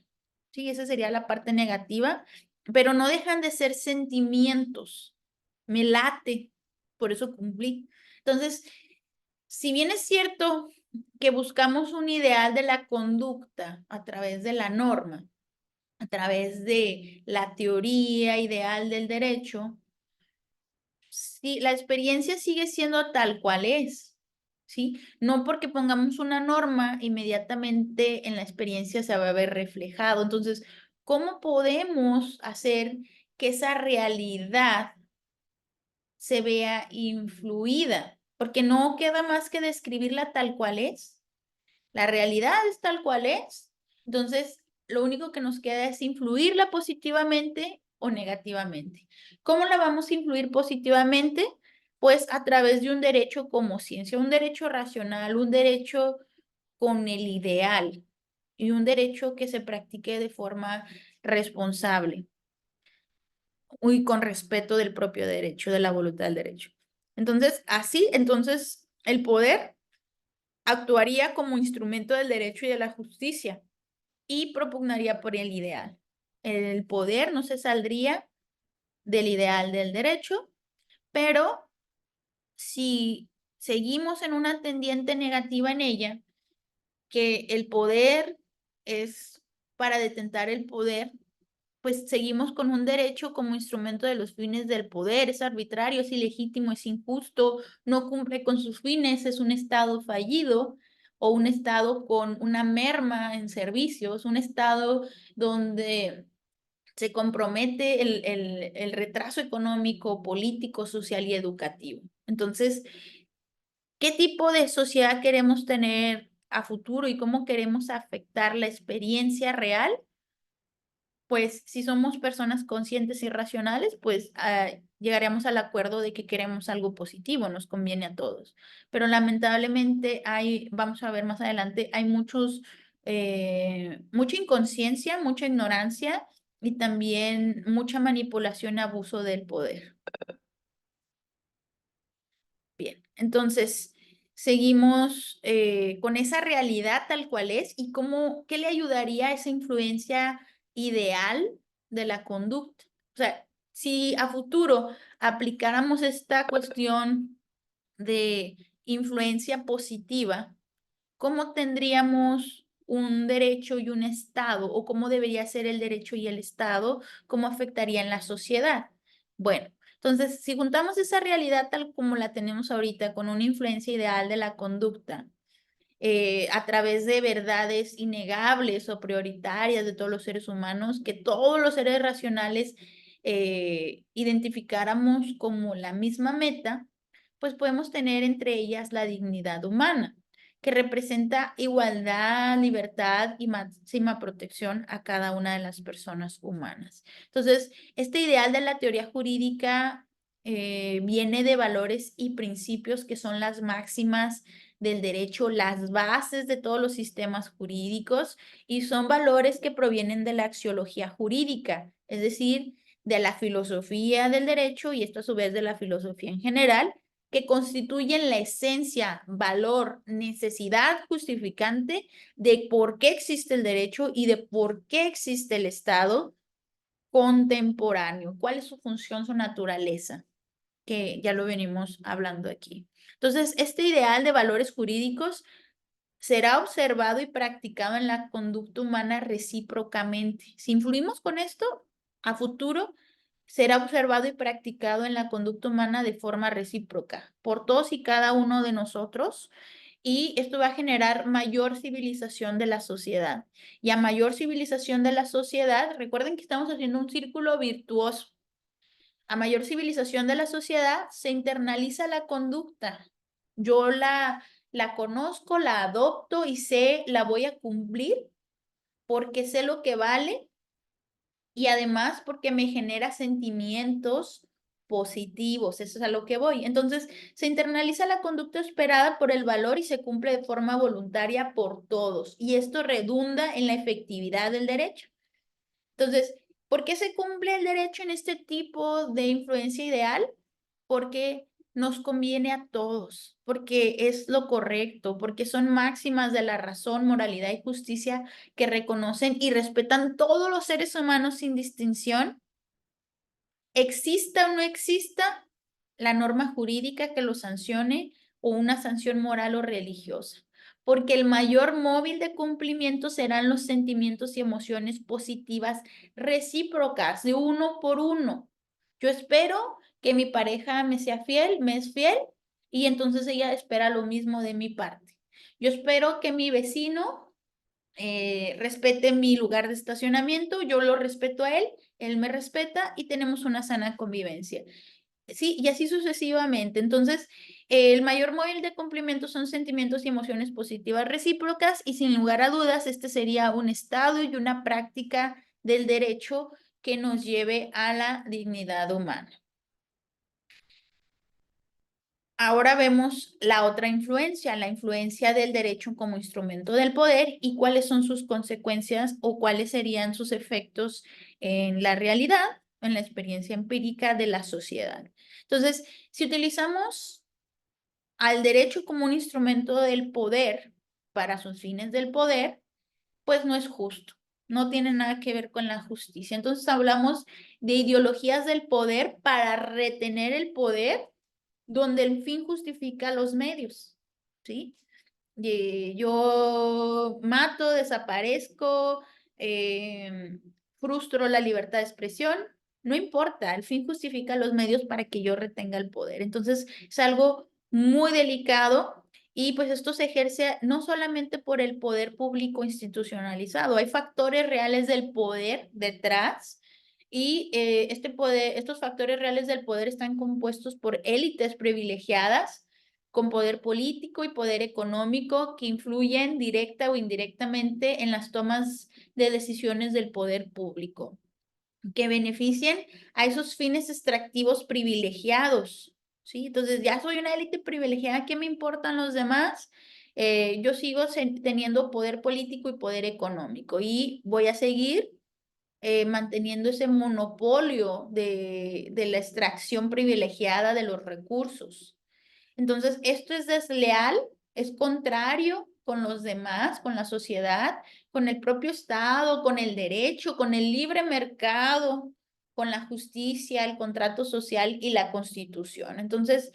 [SPEAKER 1] Sí, esa sería la parte negativa, pero no dejan de ser sentimientos. Me late, por eso cumplí. Entonces, si bien es cierto que buscamos un ideal de la conducta a través de la norma, a través de la teoría ideal del derecho, sí, la experiencia sigue siendo tal cual es, ¿sí? No porque pongamos una norma, inmediatamente en la experiencia se va a ver reflejado. Entonces, ¿cómo podemos hacer que esa realidad se vea influida? Porque no queda más que describirla tal cual es. La realidad es tal cual es. Entonces, lo único que nos queda es influirla positivamente o negativamente. ¿Cómo la vamos a influir positivamente? Pues a través de un derecho como ciencia, un derecho racional, un derecho con el ideal y un derecho que se practique de forma responsable y con respeto del propio derecho, de la voluntad del derecho. Entonces, el poder actuaría como instrumento del derecho y de la justicia y propugnaría por el ideal. El poder no se saldría del ideal del derecho, pero si seguimos en una tendiente negativa en ella, que el poder es para detentar el poder, pues seguimos con un derecho como instrumento de los fines del poder, es arbitrario, es ilegítimo, es injusto, no cumple con sus fines, es un Estado fallido o un Estado con una merma en servicios, un Estado donde se compromete el retraso económico, político, social y educativo. Entonces, ¿qué tipo de sociedad queremos tener a futuro y cómo queremos afectar la experiencia real? Pues si somos personas conscientes y racionales, pues llegaremos al acuerdo de que queremos algo positivo, nos conviene a todos. Pero lamentablemente vamos a ver más adelante, hay mucha inconsciencia, mucha ignorancia y también mucha manipulación y abuso del poder. Bien, entonces seguimos con esa realidad tal cual es y qué le ayudaría a esa influencia ideal de la conducta. O sea, si a futuro aplicáramos esta cuestión de influencia positiva, ¿cómo tendríamos un derecho y un Estado? ¿O cómo debería ser el derecho y el Estado? ¿Cómo afectaría en la sociedad? Bueno, entonces, si juntamos esa realidad tal como la tenemos ahorita con una influencia ideal de la conducta, a través de verdades innegables o prioritarias de todos los seres humanos, que todos los seres racionales identificáramos como la misma meta, pues podemos tener entre ellas la dignidad humana, que representa igualdad, libertad y máxima protección a cada una de las personas humanas. Entonces, este ideal de la teoría jurídica viene de valores y principios que son las máximas del derecho, las bases de todos los sistemas jurídicos y son valores que provienen de la axiología jurídica, es decir, de la filosofía del derecho y esto a su vez de la filosofía en general, que constituyen la esencia, valor, necesidad justificante de por qué existe el derecho y de por qué existe el Estado contemporáneo, cuál es su función, su naturaleza, que ya lo venimos hablando aquí. Entonces, este ideal de valores jurídicos será observado y practicado en la conducta humana recíprocamente. Si influimos con esto, a futuro será observado y practicado en la conducta humana de forma recíproca por todos y cada uno de nosotros. Y esto va a generar mayor civilización de la sociedad. Y a mayor civilización de la sociedad, recuerden que estamos haciendo un círculo virtuoso. A mayor civilización de la sociedad, se internaliza la conducta. Yo la conozco, la adopto y la voy a cumplir porque sé lo que vale y además porque me genera sentimientos positivos, eso es a lo que voy. Entonces, se internaliza la conducta esperada por el valor y se cumple de forma voluntaria por todos, y esto redunda en la efectividad del derecho. Entonces, ¿por qué se cumple el derecho en este tipo de influencia ideal? Porque nos conviene a todos, porque es lo correcto, porque son máximas de la razón, moralidad y justicia que reconocen y respetan todos los seres humanos sin distinción, exista o no exista la norma jurídica que lo sancione o una sanción moral o religiosa, porque el mayor móvil de cumplimiento serán los sentimientos y emociones positivas recíprocas de uno por uno. Yo espero que mi pareja me sea fiel, me es fiel, y entonces ella espera lo mismo de mi parte. Yo espero que mi vecino respete mi lugar de estacionamiento, yo lo respeto a él me respeta y tenemos una sana convivencia. Sí, y así sucesivamente. Entonces, el mayor móvil de cumplimiento son sentimientos y emociones positivas recíprocas, y sin lugar a dudas, este sería un estado y una práctica del derecho que nos lleve a la dignidad humana. Ahora vemos la otra influencia, la influencia del derecho como instrumento del poder y cuáles son sus consecuencias o cuáles serían sus efectos en la realidad, en la experiencia empírica de la sociedad. Entonces, si utilizamos al derecho como un instrumento del poder para sus fines del poder, pues no es justo, no tiene nada que ver con la justicia. Entonces hablamos de ideologías del poder para retener el poder donde el fin justifica los medios, ¿sí? Yo mato, desaparezco, frustro la libertad de expresión, no importa, el fin justifica los medios para que yo retenga el poder. Entonces, es algo muy delicado y pues esto se ejerce no solamente por el poder público institucionalizado, hay factores reales del poder detrás y estos factores reales del poder están compuestos por élites privilegiadas con poder político y poder económico que influyen directa o indirectamente en las tomas de decisiones del poder público, que beneficien a esos fines extractivos privilegiados, ¿sí? Entonces, ya soy una élite privilegiada, ¿qué me importan los demás? Yo sigo teniendo poder político y poder económico y voy a seguir manteniendo ese monopolio de la extracción privilegiada de los recursos. Entonces, esto es desleal, es contrario con los demás, con la sociedad, con el propio Estado, con el derecho, con el libre mercado, con la justicia, el contrato social y la Constitución. Entonces,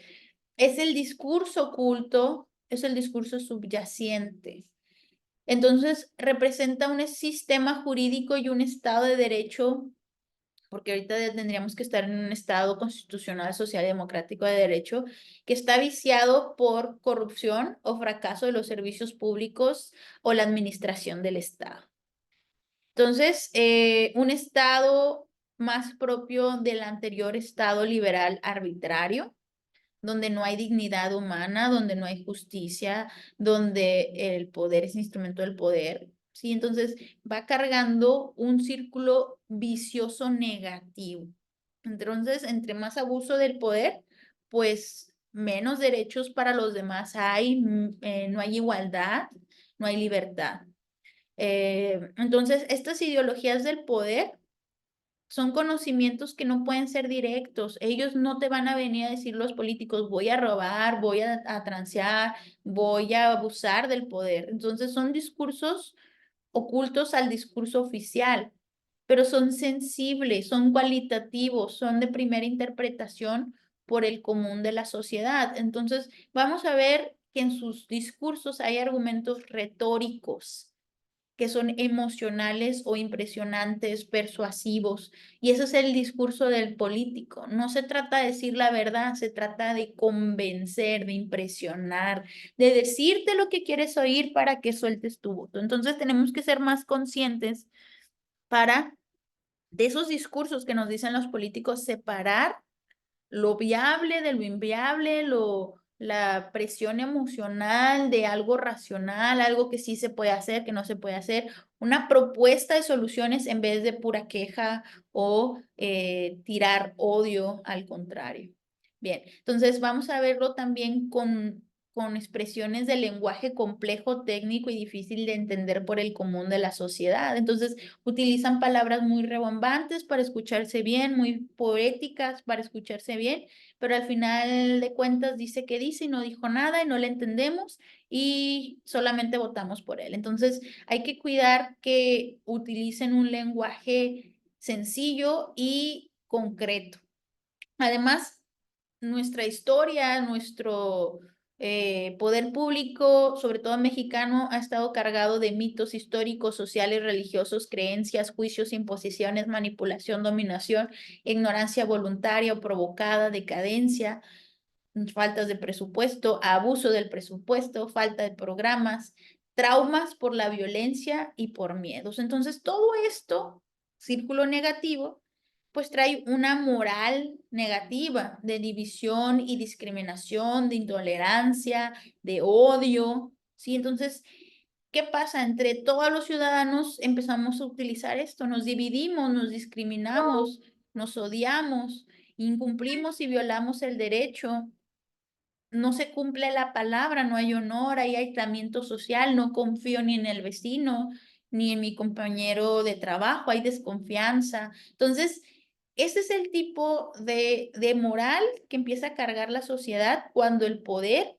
[SPEAKER 1] es el discurso oculto, es el discurso subyacente. Entonces, representa un sistema jurídico y un Estado de derecho, porque ahorita tendríamos que estar en un Estado constitucional, social y democrático de derecho, que está viciado por corrupción o fracaso de los servicios públicos o la administración del Estado. Entonces, un Estado más propio del anterior Estado liberal arbitrario, donde no hay dignidad humana, donde no hay justicia, donde el poder es instrumento del poder, ¿sí? Entonces va cargando un círculo vicioso negativo. Entonces, entre más abuso del poder, pues menos derechos para los demás hay, no hay igualdad, no hay libertad. Entonces, estas ideologías del poder son conocimientos que no pueden ser directos. Ellos no te van a venir a decir los políticos, voy a robar, voy a transear, voy a abusar del poder. Entonces son discursos ocultos al discurso oficial, pero son sensibles, son cualitativos, son de primera interpretación por el común de la sociedad. Entonces vamos a ver que en sus discursos hay argumentos retóricos que son emocionales o impresionantes, persuasivos. Y ese es el discurso del político. No se trata de decir la verdad, se trata de convencer, de impresionar, de decirte lo que quieres oír para que sueltes tu voto. Entonces tenemos que ser más conscientes para, de esos discursos que nos dicen los políticos, separar lo viable de lo inviable, la presión emocional de algo racional, algo que sí se puede hacer, que no se puede hacer, una propuesta de soluciones en vez de pura queja o tirar odio, al contrario. Bien, entonces vamos a verlo también con expresiones de lenguaje complejo, técnico y difícil de entender por el común de la sociedad. Entonces, utilizan palabras muy rebombantes para escucharse bien, muy poéticas para escucharse bien, pero al final de cuentas dice que dice y no dijo nada y no le entendemos y solamente votamos por él. Entonces, hay que cuidar que utilicen un lenguaje sencillo y concreto. Además, nuestra historia, nuestro poder público, sobre todo mexicano, ha estado cargado de mitos históricos, sociales, religiosos, creencias, juicios, imposiciones, manipulación, dominación, ignorancia voluntaria o provocada, decadencia, faltas de presupuesto, abuso del presupuesto, falta de programas, traumas por la violencia y por miedos. Entonces, todo esto, círculo negativo, pues trae una moral negativa de división y discriminación, de intolerancia, de odio, ¿sí? Entonces, ¿qué pasa? Entre todos los ciudadanos empezamos a utilizar esto, nos dividimos, nos discriminamos, nos odiamos, incumplimos y violamos el derecho, no se cumple la palabra, no hay honor, hay aislamiento social, no confío ni en el vecino, ni en mi compañero de trabajo, hay desconfianza. Entonces, ese es el tipo de moral que empieza a cargar la sociedad cuando el poder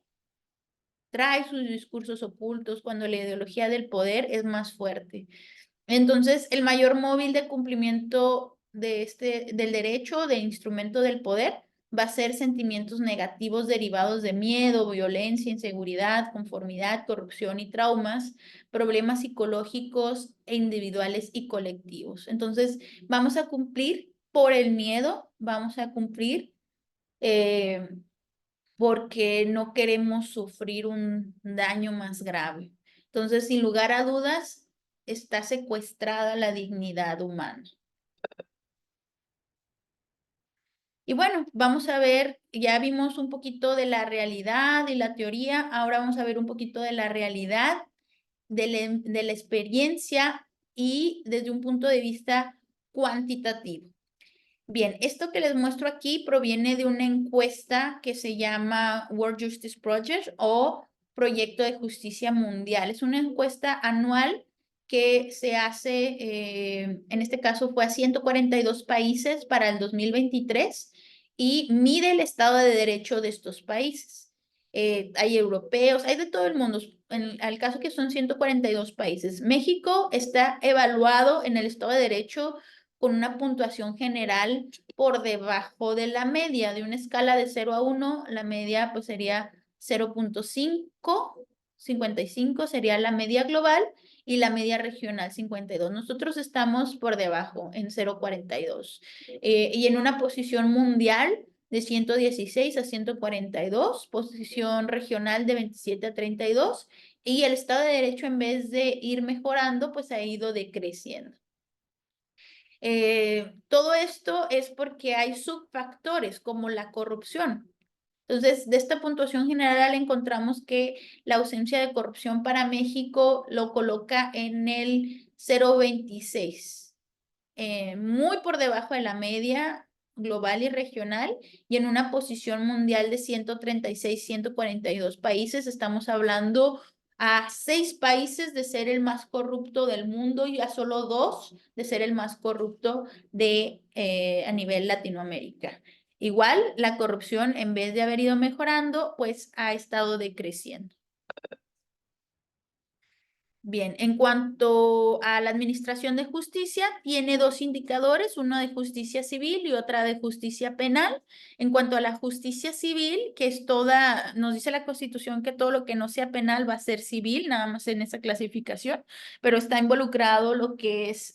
[SPEAKER 1] trae sus discursos ocultos, cuando la ideología del poder es más fuerte. Entonces, el mayor móvil de cumplimiento del derecho, de instrumento del poder, va a ser sentimientos negativos derivados de miedo, violencia, inseguridad, conformidad, corrupción y traumas, problemas psicológicos e individuales y colectivos. Entonces, vamos a cumplir por el miedo, vamos a cumplir eh, porque no queremos sufrir un daño más grave. Entonces, sin lugar a dudas, está secuestrada la dignidad humana. Y bueno, vamos a ver, ya vimos un poquito de la realidad y la teoría, ahora vamos a ver un poquito de la realidad, de la experiencia y desde un punto de vista cuantitativo. Bien, esto que les muestro aquí proviene de una encuesta que se llama World Justice Project o Proyecto de Justicia Mundial. Es una encuesta anual que se hace, en este caso fue a 142 países para el 2023 y mide el estado de derecho de estos países. Hay europeos, hay de todo el mundo. En el caso que son 142 países. México está evaluado en el estado de derecho con una puntuación general por debajo de la media, de una escala de 0 a 1, la media pues sería 0.5, 55 sería la media global y la media regional 52. Nosotros estamos por debajo en 0.42 y en una posición mundial de 116 a 142, posición regional de 27 a 32 y el Estado de Derecho en vez de ir mejorando pues ha ido decreciendo. Todo esto es porque hay subfactores como la corrupción. Entonces, de esta puntuación general encontramos que la ausencia de corrupción para México lo coloca en el 0.26, muy por debajo de la media global y regional y en una posición mundial de 136, 142 países. Estamos hablando a 6 países de ser el más corrupto del mundo y a solo 2 de ser el más corrupto a nivel Latinoamérica. Igual, la corrupción, en vez de haber ido mejorando, pues ha estado decreciendo. Bien, en cuanto a la administración de justicia, tiene dos indicadores, uno de justicia civil y otra de justicia penal. En cuanto a la justicia civil, que es toda, nos dice la Constitución que todo lo que no sea penal va a ser civil, nada más en esa clasificación, pero está involucrado lo que es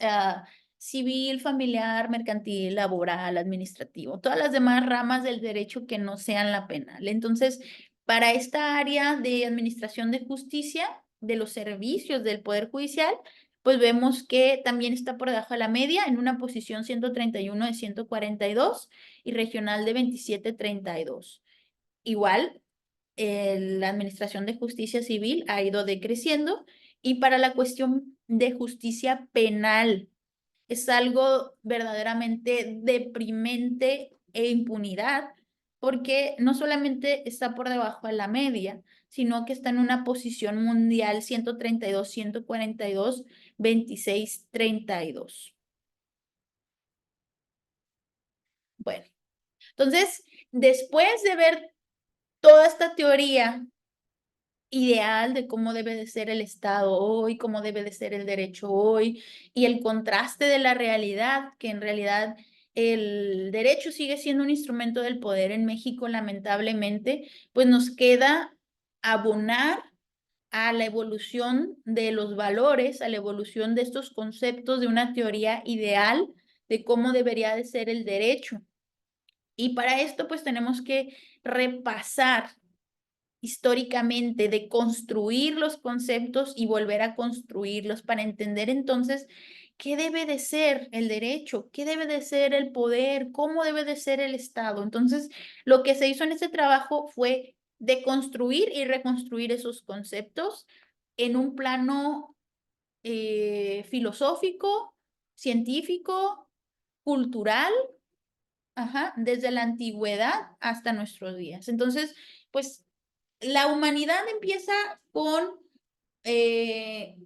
[SPEAKER 1] civil, familiar, mercantil, laboral, administrativo, todas las demás ramas del derecho que no sean la penal. Entonces, para esta área de administración de justicia, de los servicios del Poder Judicial, pues vemos que también está por debajo de la media, en una posición 131 de 142 y regional de 27.32. Igual, la administración de justicia civil ha ido decreciendo, y para la cuestión de justicia penal es algo verdaderamente deprimente e impunidad, porque no solamente está por debajo de la media, sino que está en una posición mundial 132, 142, 26, 32. Bueno, entonces, después de ver toda esta teoría ideal de cómo debe de ser el Estado hoy, cómo debe de ser el derecho hoy, y el contraste de la realidad, que en realidad el derecho sigue siendo un instrumento del poder en México, lamentablemente, pues nos queda abonar a la evolución de los valores, a la evolución de estos conceptos de una teoría ideal de cómo debería de ser el derecho. Y para esto, pues tenemos que repasar históricamente, de construir los conceptos y volver a construirlos para entender entonces qué debe de ser el derecho, qué debe de ser el poder, cómo debe de ser el Estado. Entonces, lo que se hizo en este trabajo fue deconstruir y reconstruir esos conceptos en un plano filosófico, científico, cultural, ajá, desde la antigüedad hasta nuestros días. Entonces, pues la humanidad empieza eh,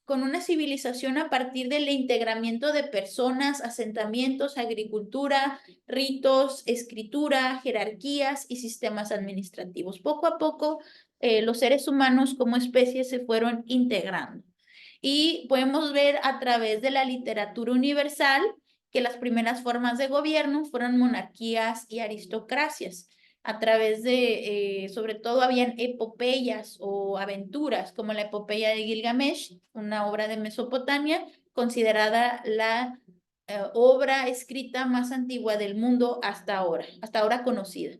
[SPEAKER 1] con una civilización a partir del integramiento de personas, asentamientos, agricultura, ritos, escritura, jerarquías y sistemas administrativos. Poco a poco, los seres humanos como especie se fueron integrando. Y podemos ver a través de la literatura universal que las primeras formas de gobierno fueron monarquías y aristocracias a través de, sobre todo habían epopeyas o aventuras, como la epopeya de Gilgamesh, una obra de Mesopotamia, considerada la obra escrita más antigua del mundo hasta ahora conocida.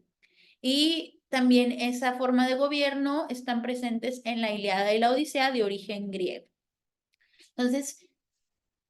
[SPEAKER 1] Y también esa forma de gobierno están presentes en la Ilíada y la Odisea de origen griego. Entonces,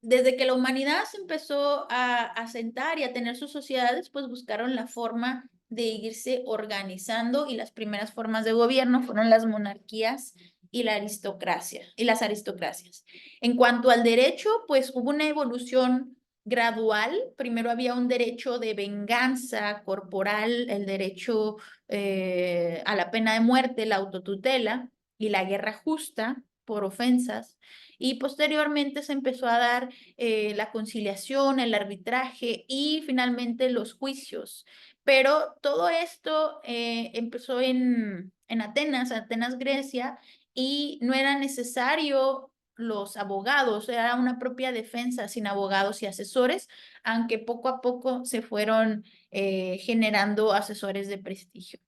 [SPEAKER 1] desde que la humanidad se empezó a asentar y a tener sus sociedades, pues buscaron la forma de irse organizando, y las primeras formas de gobierno fueron las monarquías y la aristocracia y las aristocracias. En cuanto al derecho, pues hubo una evolución gradual. Primero había un derecho de venganza corporal, el derecho a la pena de muerte, la autotutela y la guerra justa por ofensas. Y posteriormente se empezó a dar la conciliación, el arbitraje y finalmente los juicios. Pero todo esto empezó en Atenas, Grecia, y no era necesario los abogados, era una propia defensa sin abogados y asesores, aunque poco a poco se fueron generando asesores de prestigio.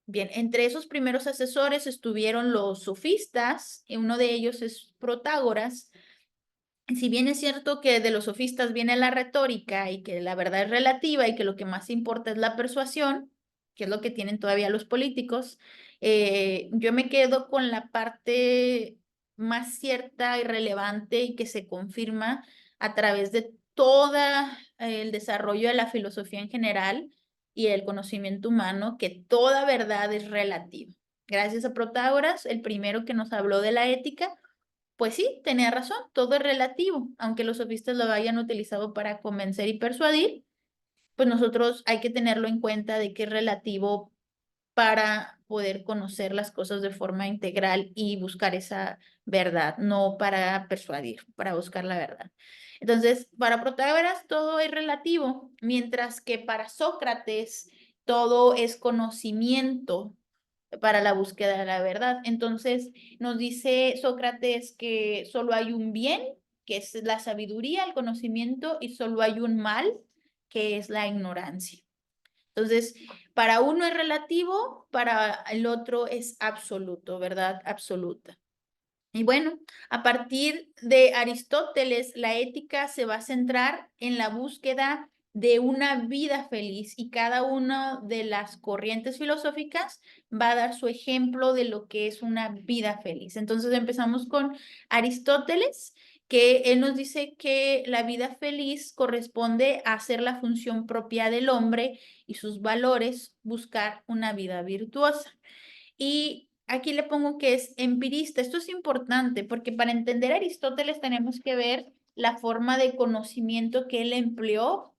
[SPEAKER 1] Bien, entre esos primeros asesores estuvieron los sofistas, y uno de ellos es Protágoras. Si bien es cierto que de los sofistas viene la retórica y que la verdad es relativa y que lo que más importa es la persuasión, que es lo que tienen todavía los políticos, yo me quedo con la parte más cierta y relevante y que se confirma a través de todo el desarrollo de la filosofía en general y el conocimiento humano, que toda verdad es relativa. Gracias a Protágoras, el primero que nos habló de la ética, pues sí, tenía razón, todo es relativo, aunque los sofistas lo hayan utilizado para convencer y persuadir, pues nosotros hay que tenerlo en cuenta de que es relativo para poder conocer las cosas de forma integral y buscar esa verdad, no para persuadir, para buscar la verdad. Entonces, para Protágoras todo es relativo, mientras que para Sócrates todo es conocimiento para la búsqueda de la verdad. Entonces, nos dice Sócrates que solo hay un bien, que es la sabiduría, el conocimiento, y solo hay un mal, que es la ignorancia. Entonces, para uno es relativo, para el otro es absoluto, verdad absoluta. Y bueno, a partir de Aristóteles, la ética se va a centrar en la búsqueda de una vida feliz, y cada una de las corrientes filosóficas va a dar su ejemplo de lo que es una vida feliz. Entonces empezamos con Aristóteles, que él nos dice que la vida feliz corresponde a hacer la función propia del hombre y sus valores, buscar una vida virtuosa. Y aquí le pongo que es empirista. Esto es importante porque para entender a Aristóteles tenemos que ver la forma de conocimiento que él empleó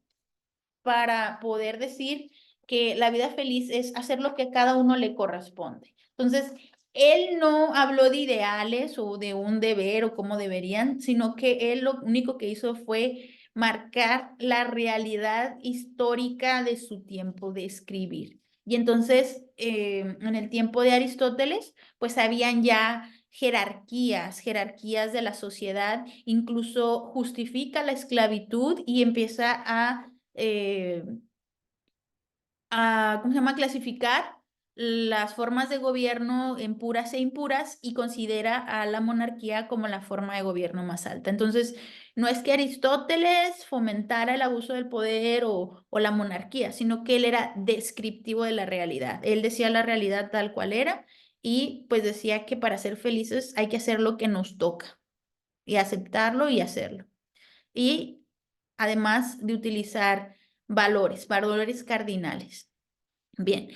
[SPEAKER 1] para poder decir que la vida feliz es hacer lo que a cada uno le corresponde. Entonces, él no habló de ideales o de un deber o cómo deberían, sino que él lo único que hizo fue marcar la realidad histórica de su tiempo de escribir. Y entonces, en el tiempo de Aristóteles, pues habían ya jerarquías de la sociedad, incluso justifica la esclavitud y empieza eh, ¿cómo se llama? Clasificar las formas de gobierno en puras e impuras y considera a la monarquía como la forma de gobierno más alta. Entonces, no es que Aristóteles fomentara el abuso del poder o la monarquía, sino que él era descriptivo de la realidad. Él decía la realidad tal cual era y pues decía que para ser felices hay que hacer lo que nos toca y aceptarlo y hacerlo. Y además de utilizar valores cardinales. Bien,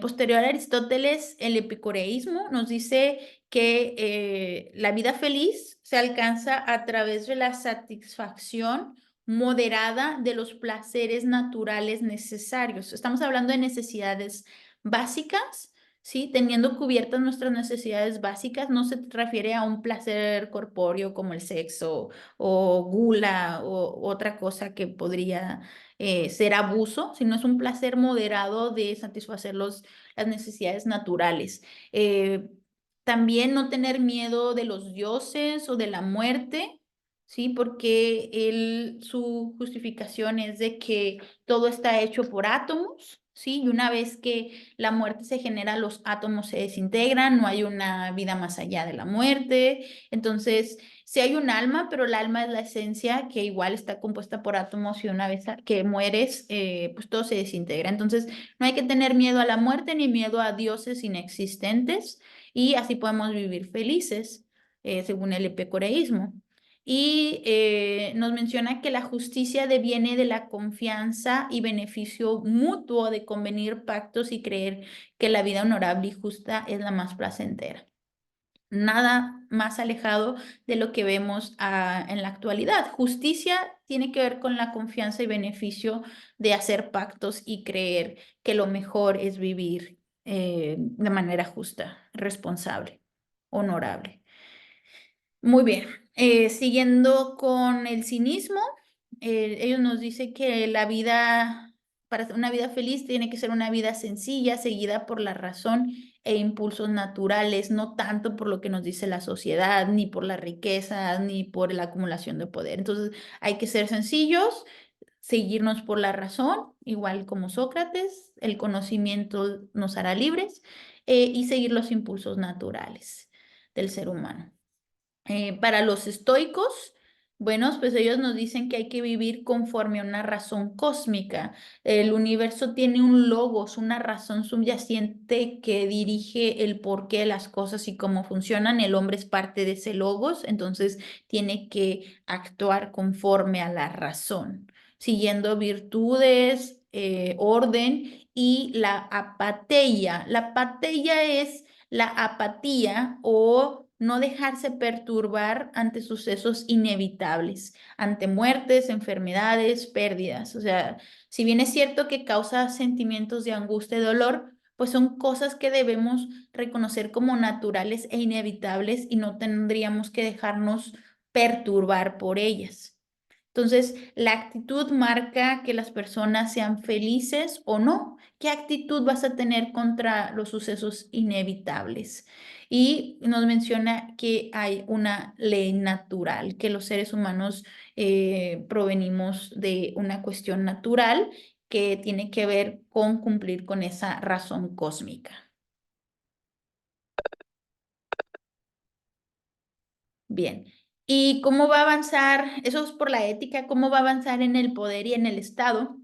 [SPEAKER 1] posterior a Aristóteles, el epicureísmo nos dice que la vida feliz se alcanza a través de la satisfacción moderada de los placeres naturales necesarios. Estamos hablando de necesidades básicas, ¿sí? Teniendo cubiertas nuestras necesidades básicas, no se refiere a un placer corpóreo como el sexo o gula o otra cosa que podría ser abuso, sino es un placer moderado de satisfacer las necesidades naturales. También no tener miedo de los dioses o de la muerte, ¿sí? Porque su justificación es de que todo está hecho por átomos, ¿sí? Y una vez que la muerte se genera, los átomos se desintegran, no hay una vida más allá de la muerte. Entonces, sí hay un alma, pero el alma es la esencia que igual está compuesta por átomos y una vez que mueres, pues todo se desintegra. Entonces, no hay que tener miedo a la muerte ni miedo a dioses inexistentes y así podemos vivir felices, según el epicureísmo. Y nos menciona que la justicia deviene de la confianza y beneficio mutuo de convenir pactos y creer que la vida honorable y justa es la más placentera. Nada más alejado de lo que vemos en la actualidad. Justicia tiene que ver con la confianza y beneficio de hacer pactos y creer que lo mejor es vivir de manera justa, responsable, honorable. Muy bien. Siguiendo con el cinismo, ellos nos dicen que la vida, para una vida feliz, tiene que ser una vida sencilla, seguida por la razón e impulsos naturales, no tanto por lo que nos dice la sociedad, ni por la riqueza, ni por la acumulación de poder. Entonces, hay que ser sencillos, seguirnos por la razón, igual como Sócrates, el conocimiento nos hará libres, y seguir los impulsos naturales del ser humano. Para los estoicos, bueno, pues ellos nos dicen que hay que vivir conforme a una razón cósmica. El universo tiene un logos, una razón subyacente que dirige el porqué de las cosas y cómo funcionan. El hombre es parte de ese logos, entonces tiene que actuar conforme a la razón, siguiendo virtudes, orden y la apatheia. La apatheia es la apatía o no dejarse perturbar ante sucesos inevitables, ante muertes, enfermedades, pérdidas. O sea, si bien es cierto que causa sentimientos de angustia y dolor, pues son cosas que debemos reconocer como naturales e inevitables y no tendríamos que dejarnos perturbar por ellas. Entonces, la actitud marca que las personas sean felices o no. ¿Qué actitud vas a tener contra los sucesos inevitables? Y nos menciona que hay una ley natural, que los seres humanos provenimos de una cuestión natural que tiene que ver con cumplir con esa razón cósmica. Bien. ¿Y cómo va a avanzar? Eso es por la ética, ¿cómo va a avanzar en el poder y en el Estado?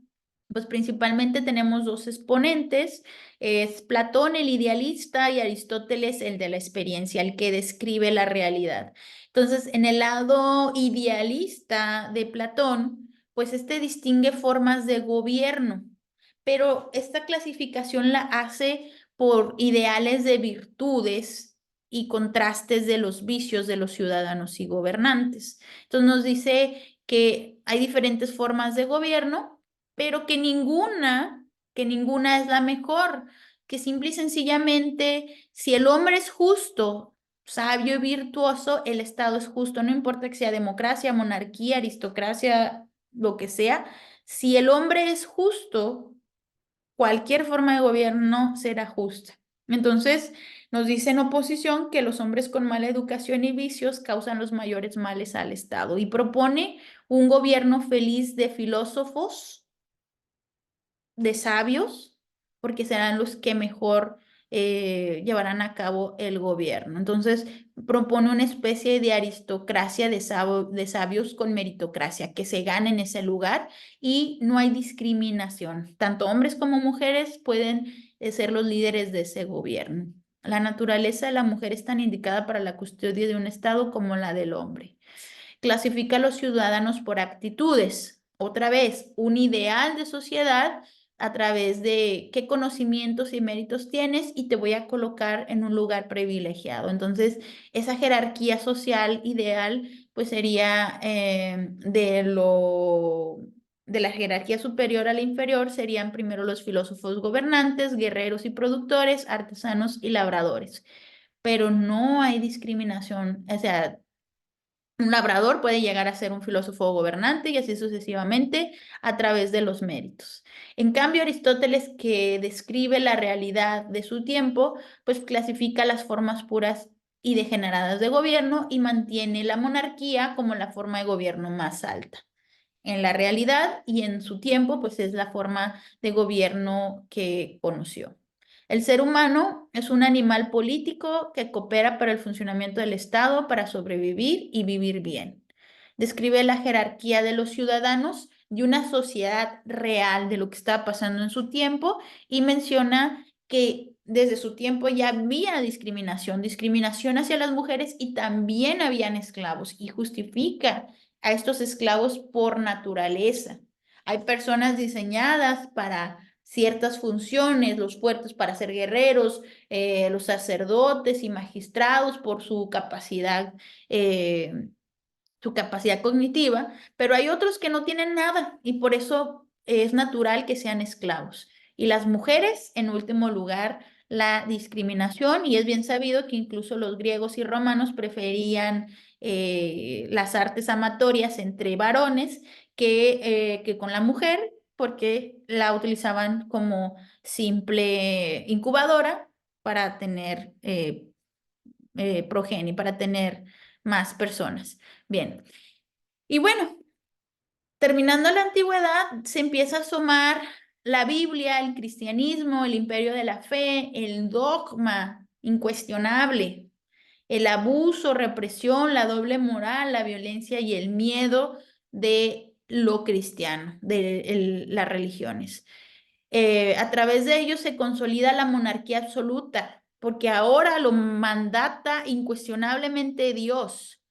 [SPEAKER 1] Pues principalmente tenemos dos exponentes, es Platón el idealista y Aristóteles el de la experiencia, el que describe la realidad. Entonces, en el lado idealista de Platón, pues este distingue formas de gobierno, pero esta clasificación la hace por ideales de virtudes y contrastes de los vicios de los ciudadanos y gobernantes. Entonces nos dice que hay diferentes formas de gobierno, pero que ninguna es la mejor, que simple y sencillamente, si el hombre es justo, sabio y virtuoso, el Estado es justo, no importa que sea democracia, monarquía, aristocracia, lo que sea, si el hombre es justo, cualquier forma de gobierno será justa. Entonces, nos dice en oposición que los hombres con mala educación y vicios causan los mayores males al Estado y propone un gobierno feliz de filósofos, de sabios, porque serán los que mejor llevarán a cabo el gobierno. Entonces, propone una especie de aristocracia de sabios con meritocracia, que se ganen ese lugar y no hay discriminación. Tanto hombres como mujeres pueden ser los líderes de ese gobierno. La naturaleza de la mujer es tan indicada para la custodia de un Estado como la del hombre. Clasifica a los ciudadanos por aptitudes. Otra vez, un ideal de sociedad a través de qué conocimientos y méritos tienes y te voy a colocar en un lugar privilegiado. Entonces, esa jerarquía social ideal, pues sería de la jerarquía superior a la inferior, serían primero los filósofos gobernantes, guerreros y productores, artesanos y labradores. Pero no hay discriminación, o sea, un labrador puede llegar a ser un filósofo gobernante y así sucesivamente a través de los méritos. En cambio, Aristóteles, que describe la realidad de su tiempo, pues clasifica las formas puras y degeneradas de gobierno y mantiene la monarquía como la forma de gobierno más alta en la realidad y en su tiempo, pues es la forma de gobierno que conoció. El ser humano es un animal político que coopera para el funcionamiento del Estado, para sobrevivir y vivir bien. Describe la jerarquía de los ciudadanos y una sociedad real de lo que estaba pasando en su tiempo y menciona que desde su tiempo ya había discriminación, discriminación hacia las mujeres y también habían esclavos y justifica a estos esclavos por naturaleza. Hay personas diseñadas para ciertas funciones, los fuertes para ser guerreros, los sacerdotes y magistrados por su capacidad cognitiva, pero hay otros que no tienen nada y por eso es natural que sean esclavos. Y las mujeres, en último lugar, la discriminación, y es bien sabido que incluso los griegos y romanos preferían las artes amatorias entre varones que con la mujer, porque la utilizaban como simple incubadora para tener progenie, para tener más personas. Bien, y bueno, terminando la antigüedad, se empieza a asomar la Biblia, el cristianismo, el imperio de la fe, el dogma incuestionable, el abuso, represión, la doble moral, la violencia y el miedo de lo cristiano, de las religiones. A través de ellos se consolida la monarquía absoluta, porque ahora lo mandata incuestionablemente Dios.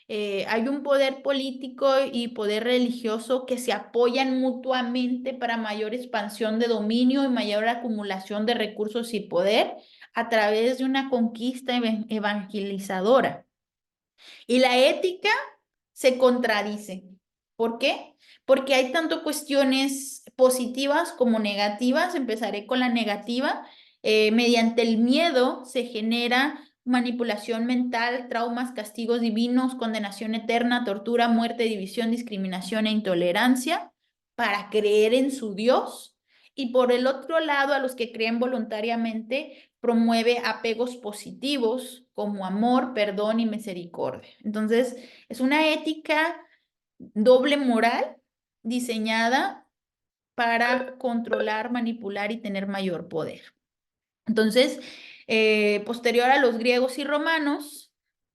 [SPEAKER 1] Hay un poder político y poder religioso que se apoyan mutuamente para mayor expansión de dominio y mayor acumulación de recursos y poder a través de una conquista evangelizadora. Y la ética se contradice. ¿Por qué? Porque hay tanto cuestiones positivas como negativas. Empezaré con la negativa. Mediante el miedo se genera manipulación mental, traumas, castigos divinos, condenación eterna, tortura, muerte, división, discriminación e intolerancia para creer en su Dios. Y por el otro lado, a los que creen voluntariamente, promueve apegos positivos como amor, perdón y misericordia. Entonces, es una ética doble moral diseñada para controlar, manipular y tener mayor poder. Entonces, posterior a los griegos y romanos,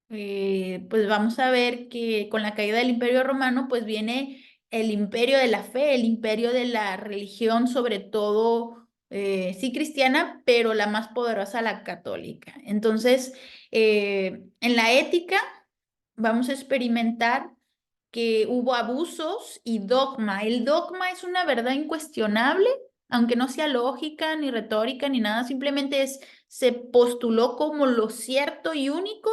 [SPEAKER 1] pues vamos a ver que con la caída del Imperio Romano, pues viene el imperio de la fe, el imperio de la religión, sobre todo, sí cristiana, pero la más poderosa, la católica. Entonces, en la ética vamos a experimentar que hubo abusos y dogma. El dogma es una verdad incuestionable, aunque no sea lógica, ni retórica, ni nada, simplemente se postuló como lo cierto y único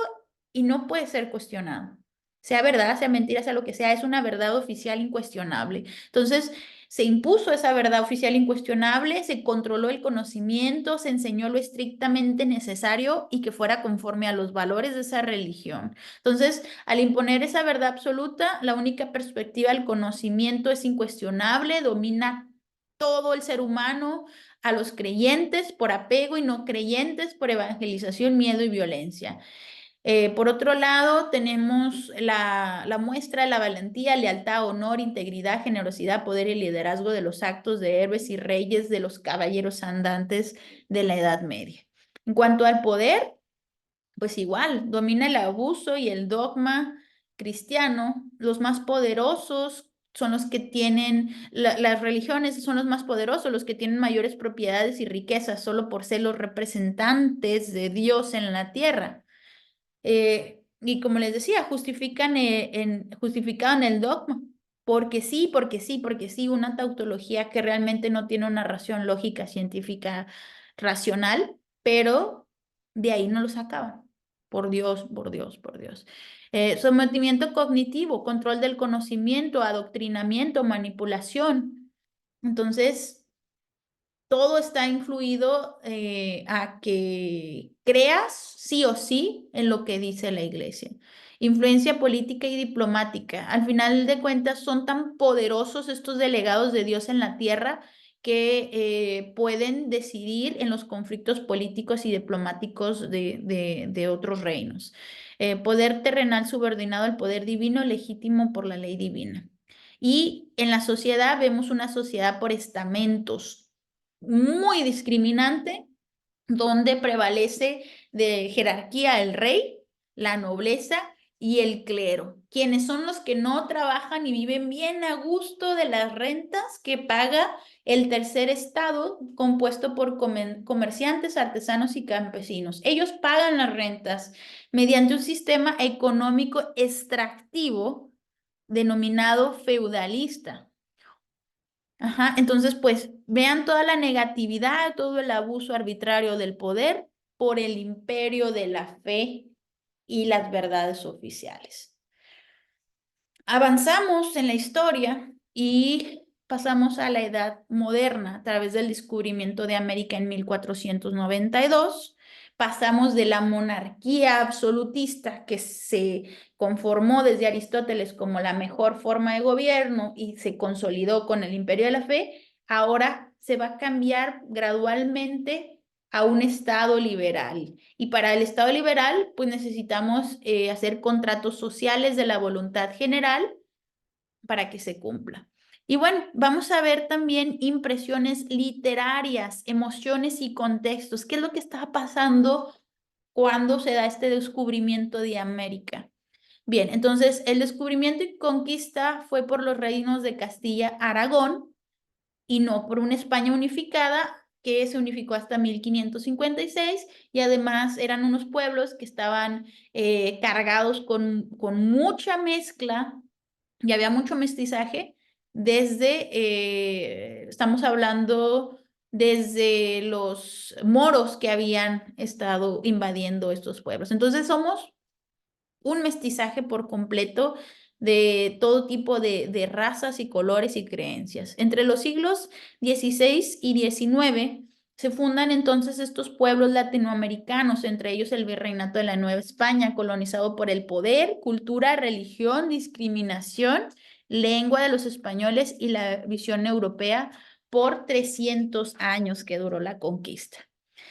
[SPEAKER 1] y no puede ser cuestionado. Sea verdad, sea mentira, sea lo que sea, es una verdad oficial incuestionable. Entonces, se impuso esa verdad oficial incuestionable, se controló el conocimiento, se enseñó lo estrictamente necesario y que fuera conforme a los valores de esa religión. Entonces, al imponer esa verdad absoluta, la única perspectiva del conocimiento es incuestionable, domina todo el ser humano, a los creyentes por apego y no creyentes por evangelización, miedo y violencia. Por otro lado, tenemos la muestra de la valentía, lealtad, honor, integridad, generosidad, poder y liderazgo de los actos de héroes y reyes de los caballeros andantes de la Edad Media. En cuanto al poder, pues igual, domina el abuso y el dogma cristiano. Los más poderosos son los que tienen, las religiones son los más poderosos, los que tienen mayores propiedades y riquezas, solo por ser los representantes de Dios en la tierra. Y como les decía, justificaban el dogma, porque sí, porque sí, porque sí, una tautología que realmente no tiene una razón lógica, científica, racional, pero de ahí no lo sacaban. Por Dios, por Dios, por Dios. Sometimiento cognitivo, control del conocimiento, adoctrinamiento, manipulación. Entonces, todo está influido a que creas sí o sí en lo que dice la iglesia. Influencia política y diplomática. Al final de cuentas, son tan poderosos estos delegados de Dios en la tierra que pueden decidir en los conflictos políticos y diplomáticos de otros reinos. Poder terrenal subordinado al poder divino, legítimo por la ley divina. Y en la sociedad vemos una sociedad por estamentos muy discriminante, donde prevalece de jerarquía el rey, la nobleza y el clero, quienes son los que no trabajan y viven bien a gusto de las rentas que paga el tercer estado, compuesto por comerciantes, artesanos y campesinos. Ellos pagan las rentas mediante un sistema económico extractivo denominado feudalista. Ajá, entonces, pues vean toda la negatividad, todo el abuso arbitrario del poder por el imperio de la fe y las verdades oficiales. Avanzamos en la historia y pasamos a la Edad Moderna a través del descubrimiento de América en 1492. Pasamos de la monarquía absolutista que se conformó desde Aristóteles como la mejor forma de gobierno y se consolidó con el imperio de la fe. Ahora se va a cambiar gradualmente a un Estado liberal. Y para el Estado liberal, pues necesitamos hacer contratos sociales de la voluntad general para que se cumpla. Y bueno, vamos a ver también impresiones literarias, emociones y contextos. ¿Qué es lo que está pasando cuando se da este descubrimiento de América? Bien, entonces el descubrimiento y conquista fue por los reinos de Castilla-Aragón y no por una España unificada que se unificó hasta 1556 y además eran unos pueblos que estaban cargados con mucha mezcla y había mucho mestizaje desde, estamos hablando desde los moros que habían estado invadiendo estos pueblos. Entonces somos un mestizaje por completo de todo tipo de razas y colores y creencias. Entre los siglos XVI y XIX se fundan entonces estos pueblos latinoamericanos, entre ellos el Virreinato de la Nueva España, colonizado por el poder, cultura, religión, discriminación, lengua de los españoles y la visión europea por 300 años que duró la conquista.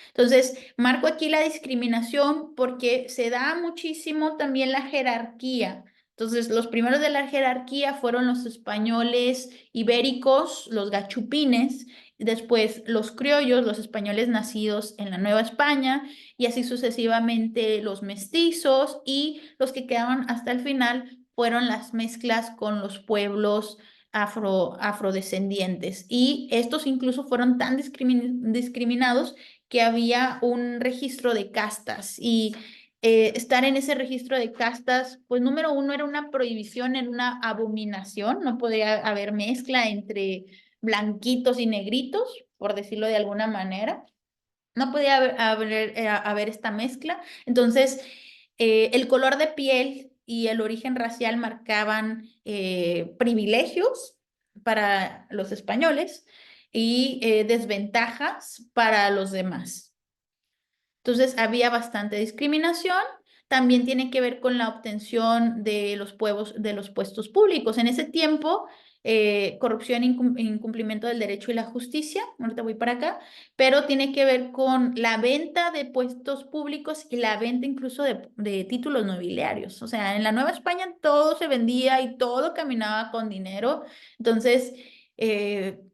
[SPEAKER 1] Entonces, marco aquí la discriminación porque se da muchísimo también la jerarquía. Entonces, los primeros de la jerarquía fueron los españoles ibéricos, los gachupines, después los criollos, los españoles nacidos en la Nueva España, y así sucesivamente los mestizos, y los que quedaban hasta el final fueron las mezclas con los pueblos afrodescendientes. Y estos incluso fueron tan discriminados que había un registro de castas y estar en ese registro de castas, pues número uno era una prohibición, era una abominación, no podía haber mezcla entre blanquitos y negritos, por decirlo de alguna manera. No podía haber esta mezcla. Entonces, el color de piel y el origen racial marcaban privilegios para los españoles y desventajas para los demás. Entonces había bastante discriminación. También tiene que ver con la obtención de de los puestos públicos. En ese tiempo, corrupción, incumplimiento del derecho y la justicia, ahorita voy para acá, pero tiene que ver con la venta de puestos públicos y la venta incluso de títulos nobiliarios. O sea, en la Nueva España todo se vendía y todo caminaba con dinero. Entonces,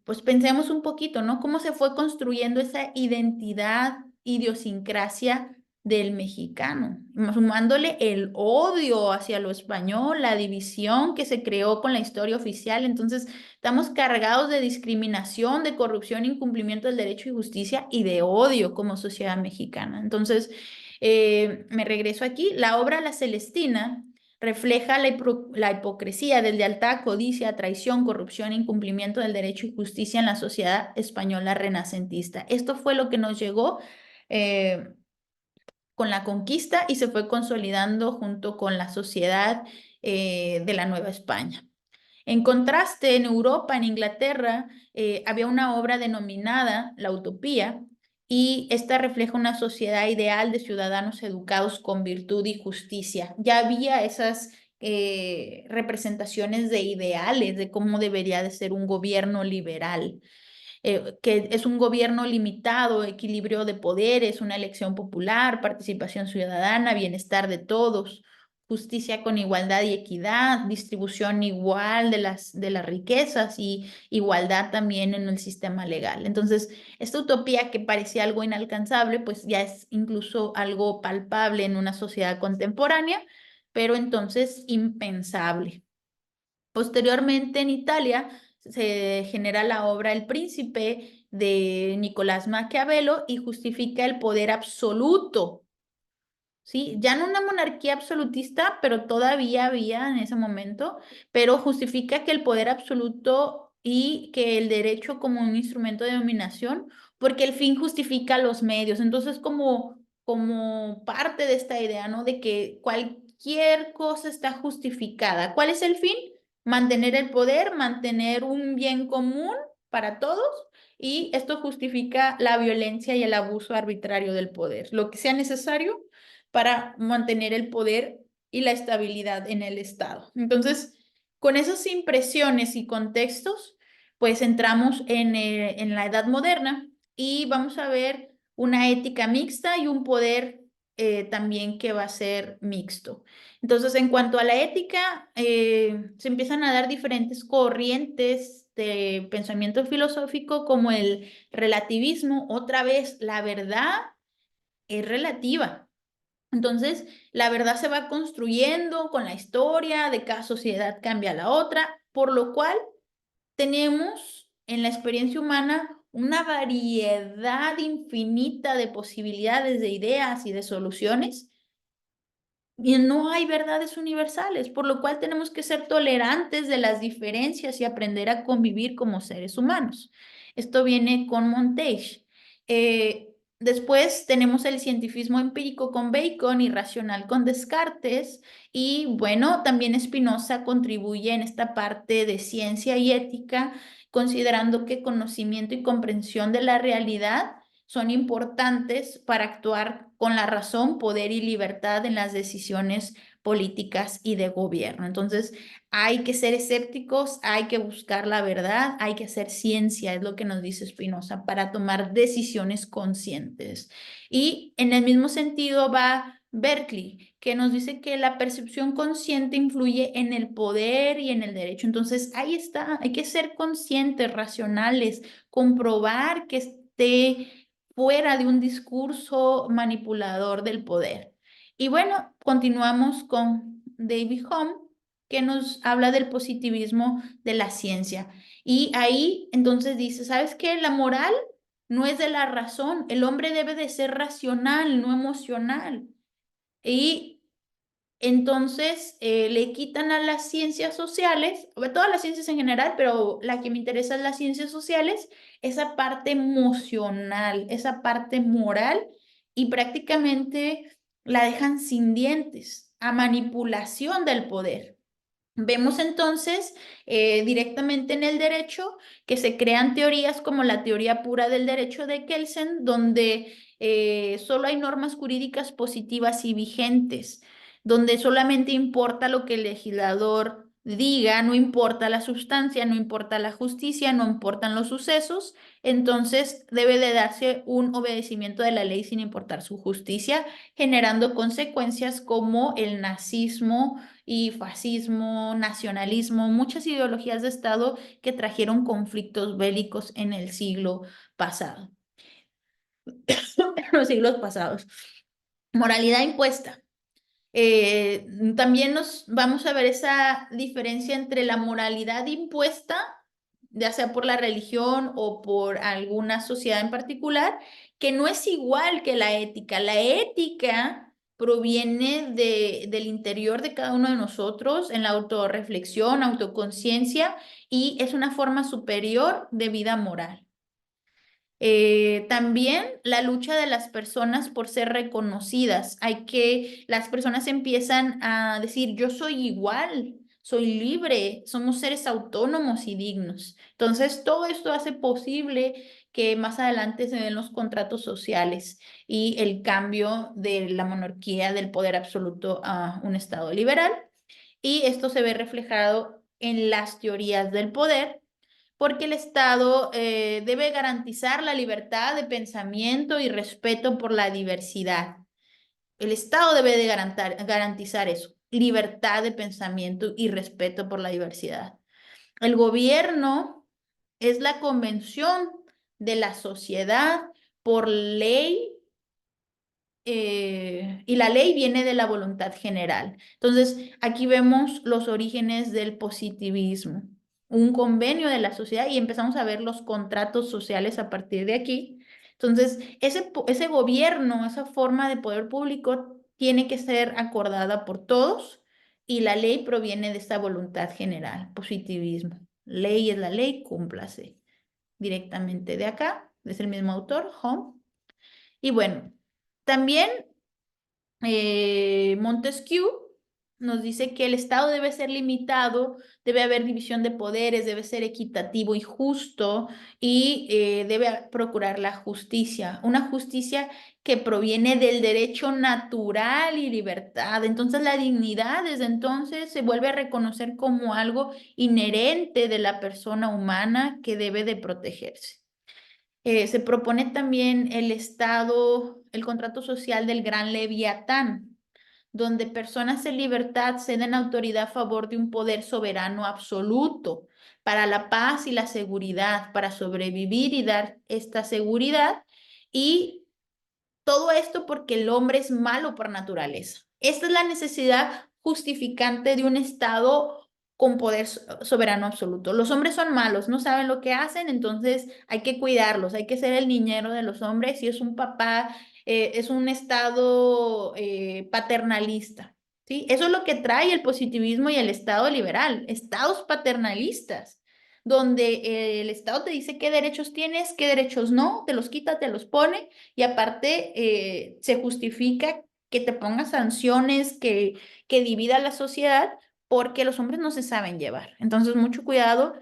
[SPEAKER 1] pues pensemos un poquito, ¿no? ¿Cómo se fue construyendo esa identidad, idiosincrasia del mexicano, sumándole el odio hacia lo español, la división que se creó con la historia oficial? Entonces, estamos cargados de discriminación, de corrupción, incumplimiento del derecho y justicia y de odio como sociedad mexicana. Entonces, me regreso aquí. La obra La Celestina refleja la hipocresía de lealtad, codicia, traición, corrupción, incumplimiento del derecho y justicia en la sociedad española renacentista. Esto fue lo que nos llegó eh, con la conquista y se fue consolidando junto con la sociedad de la Nueva España. En contraste, en Europa, en Inglaterra, había una obra denominada La Utopía, y esta refleja una sociedad ideal de ciudadanos educados con virtud y justicia. Ya había esas representaciones de ideales de cómo debería de ser un gobierno liberal, que es un gobierno limitado, equilibrio de poderes, una elección popular, participación ciudadana, bienestar de todos, justicia con igualdad y equidad, distribución igual de las riquezas y igualdad también en el sistema legal. Entonces, esta utopía que parecía algo inalcanzable, pues ya es incluso algo palpable en una sociedad contemporánea, pero entonces impensable. Posteriormente, en Italia, se genera la obra El Príncipe de Nicolás Maquiavelo y justifica el poder absoluto, ¿sí? Ya no una monarquía absolutista, pero todavía había en ese momento, pero justifica que el poder absoluto y que el derecho como un instrumento de dominación, porque el fin justifica los medios. Entonces, como parte de esta idea, ¿no? De que cualquier cosa está justificada. ¿Cuál es el fin? Mantener el poder, mantener un bien común para todos, y esto justifica la violencia y el abuso arbitrario del poder, lo que sea necesario para mantener el poder y la estabilidad en el Estado. Entonces, con esas impresiones y contextos, pues entramos en la Edad Moderna y vamos a ver una ética mixta y un poder también que va a ser mixto. Entonces, en cuanto a la ética, se empiezan a dar diferentes corrientes de pensamiento filosófico como el relativismo. Otra vez, la verdad es relativa. Entonces, la verdad se va construyendo con la historia de cada sociedad cambia a la otra, por lo cual tenemos en la experiencia humana una variedad infinita de posibilidades, de ideas y de soluciones, y no hay verdades universales, por lo cual tenemos que ser tolerantes de las diferencias y aprender a convivir como seres humanos. Esto viene con Montaigne. Después tenemos el cientifismo empírico con Bacon y racional con Descartes. Y bueno, también Spinoza contribuye en esta parte de ciencia y ética, considerando que conocimiento y comprensión de la realidad son importantes para actuar con la razón, poder y libertad en las decisiones políticas y de gobierno. Entonces, hay que ser escépticos, hay que buscar la verdad, hay que hacer ciencia, es lo que nos dice Spinoza, para tomar decisiones conscientes. Y en el mismo sentido va Berkeley, que nos dice que la percepción consciente influye en el poder y en el derecho. Entonces, ahí está, hay que ser conscientes, racionales, comprobar que esté fuera de un discurso manipulador del poder. Y bueno, continuamos con David Hume, que nos habla del positivismo de la ciencia. Y ahí entonces dice, ¿sabes qué? La moral no es de la razón. El hombre debe de ser racional, no emocional. Y entonces le quitan a las ciencias sociales, a todas las ciencias en general, pero la que me interesa es las ciencias sociales, esa parte emocional, esa parte moral, y prácticamente la dejan sin dientes, a manipulación del poder. Vemos entonces directamente en el derecho que se crean teorías como la teoría pura del derecho de Kelsen, donde solo hay normas jurídicas positivas y vigentes, donde solamente importa lo que el legislador diga, no importa la sustancia, no importa la justicia, no importan los sucesos, entonces debe de darse un obedecimiento de la ley sin importar su justicia, generando consecuencias como el nazismo y fascismo, nacionalismo, muchas ideologías de Estado que trajeron conflictos bélicos en el siglo pasado, los siglos pasados. Moralidad impuesta. Eh, También nos vamos a ver esa diferencia entre la moralidad impuesta, ya sea por la religión o por alguna sociedad en particular, que no es igual que la ética. La ética proviene del interior de cada uno de nosotros, en la autorreflexión, autoconciencia, y es una forma superior de vida moral. También la lucha de las personas por ser reconocidas. Las personas empiezan a decir, yo soy igual, soy libre, somos seres autónomos y dignos. Entonces, todo esto hace posible que más adelante se den los contratos sociales y el cambio de la monarquía del poder absoluto a un estado liberal. Y esto se ve reflejado en las teorías del poder porque el Estado debe garantizar la libertad de pensamiento y respeto por la diversidad. El Estado debe de garantizar eso, libertad de pensamiento y respeto por la diversidad. El gobierno es la convención de la sociedad por ley y la ley viene de la voluntad general. Entonces, aquí vemos los orígenes del positivismo, un convenio de la sociedad y empezamos a ver los contratos sociales a partir de aquí. Entonces, ese gobierno, esa forma de poder público tiene que ser acordada por todos y la ley proviene de esta voluntad general, positivismo. Ley es la ley, cúmplase directamente de acá, es el mismo autor, Home. Y bueno, también Montesquieu nos dice que el Estado debe ser limitado, debe haber división de poderes, debe ser equitativo y justo y debe procurar la justicia, una justicia que proviene del derecho natural y libertad. Entonces la dignidad desde entonces se vuelve a reconocer como algo inherente de la persona humana que debe de protegerse. Se propone también el Estado, el contrato social del gran Leviatán, donde personas en libertad ceden autoridad a favor de un poder soberano absoluto para la paz y la seguridad, para sobrevivir y dar esta seguridad. Y todo esto porque el hombre es malo por naturaleza. Esta es la necesidad justificante de un Estado con poder soberano absoluto. Los hombres son malos, no saben lo que hacen, entonces hay que cuidarlos, hay que ser el niñero de los hombres y es un papá, es un Estado paternalista. ¿Sí? Eso es lo que trae el positivismo y el Estado liberal, estados paternalistas donde el Estado te dice qué derechos tienes, qué derechos no, te los quita, te los pone, y aparte se justifica que te ponga sanciones, que divida la sociedad, porque los hombres no se saben llevar. Entonces, mucho cuidado,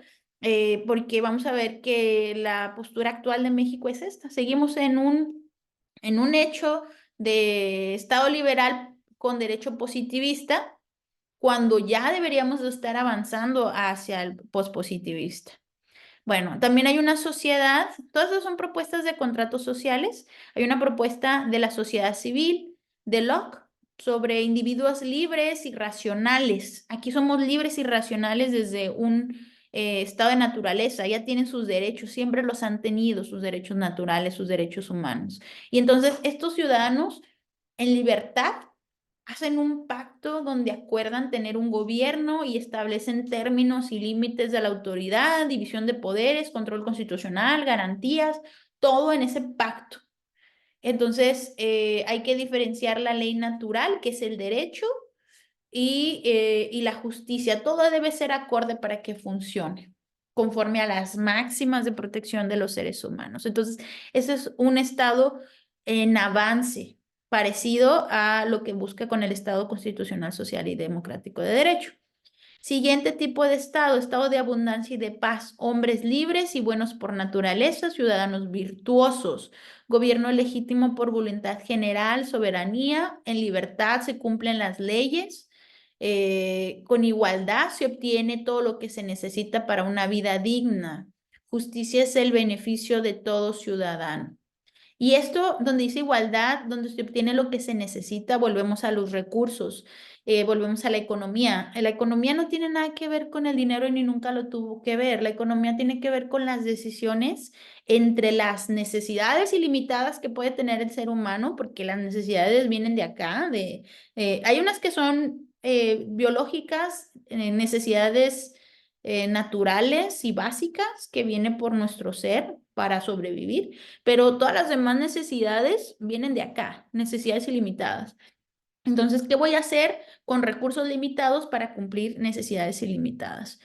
[SPEAKER 1] porque vamos a ver que la postura actual de México es esta. Seguimos en un hecho de Estado liberal con derecho positivista, cuando ya deberíamos de estar avanzando hacia el pospositivista. Bueno, también hay una sociedad, todas esas son propuestas de contratos sociales. Hay una propuesta de la sociedad civil, de Locke, sobre individuos libres y racionales. Aquí somos libres y racionales desde un estado de naturaleza, ya tienen sus derechos, siempre los han tenido, sus derechos naturales, sus derechos humanos. Y entonces estos ciudadanos en libertad hacen un pacto donde acuerdan tener un gobierno y establecen términos y límites de la autoridad, división de poderes, control constitucional, garantías, todo en ese pacto. Entonces, hay que diferenciar la ley natural, que es el derecho, y la justicia. Todo debe ser acorde para que funcione, conforme a las máximas de protección de los seres humanos. Entonces, ese es un estado en avance, parecido a lo que busca con el Estado constitucional, social y democrático de derecho. Siguiente tipo de estado, estado de abundancia y de paz, hombres libres y buenos por naturaleza, ciudadanos virtuosos, gobierno legítimo por voluntad general, soberanía, en libertad se cumplen las leyes, con igualdad se obtiene todo lo que se necesita para una vida digna. Justicia es el beneficio de todo ciudadano. Y esto, donde dice igualdad, donde se obtiene lo que se necesita, volvemos a los recursos, volvemos a la economía. La economía no tiene nada que ver con el dinero ni nunca lo tuvo que ver. La economía tiene que ver con las decisiones entre las necesidades ilimitadas que puede tener el ser humano, porque las necesidades vienen de acá, hay unas que son biológicas, necesidades naturales y básicas que vienen por nuestro ser para sobrevivir, pero todas las demás necesidades vienen de acá, necesidades ilimitadas. Entonces, ¿qué voy a hacer con recursos limitados para cumplir necesidades ilimitadas?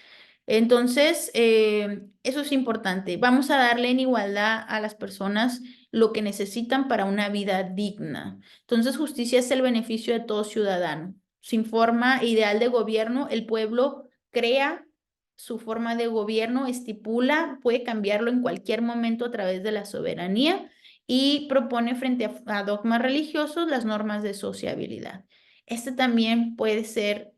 [SPEAKER 1] Entonces, eso es importante. Vamos a darle en igualdad a las personas lo que necesitan para una vida digna. Entonces, justicia es el beneficio de todo ciudadano. Sin forma ideal de gobierno, el pueblo crea su forma de gobierno, estipula, puede cambiarlo en cualquier momento a través de la soberanía y propone frente a dogmas religiosos las normas de sociabilidad. Este también puede ser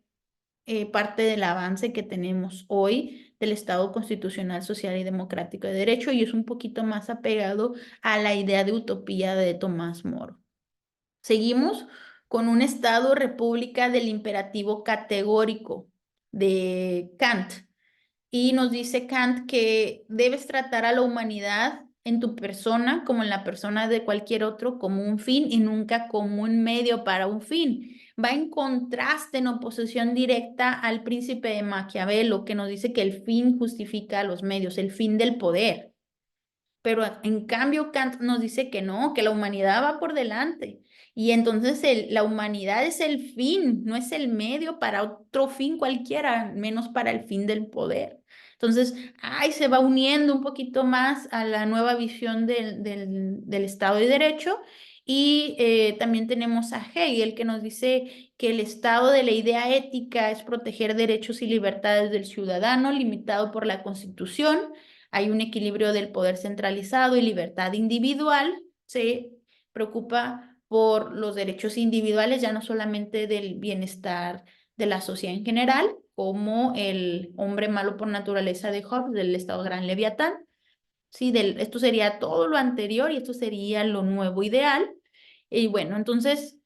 [SPEAKER 1] parte del avance que tenemos hoy del Estado constitucional, social y democrático de derecho, y es un poquito más apegado a la idea de utopía de Tomás Moro. Seguimos con un Estado república del imperativo categórico de Kant. Y nos dice Kant que debes tratar a la humanidad en tu persona como en la persona de cualquier otro como un fin y nunca como un medio para un fin. Va en contraste, en oposición directa al príncipe de Maquiavelo, que nos dice que el fin justifica los medios, el fin del poder. Pero en cambio Kant nos dice que no, que la humanidad va por delante. Y entonces la humanidad es el fin, no es el medio para otro fin cualquiera, menos para el fin del poder. Entonces, ahí se va uniendo un poquito más a la nueva visión del Estado de Derecho. Y también tenemos a Hegel, que nos dice que el estado de la idea ética es proteger derechos y libertades del ciudadano, limitado por la Constitución. Hay un equilibrio del poder centralizado y libertad individual. Se preocupa por los derechos individuales, ya no solamente del bienestar de la sociedad en general, como el hombre malo por naturaleza de Hobbes, del Estado Gran Leviatán. Sí, esto sería todo lo anterior y esto sería lo nuevo ideal. Y bueno, entonces,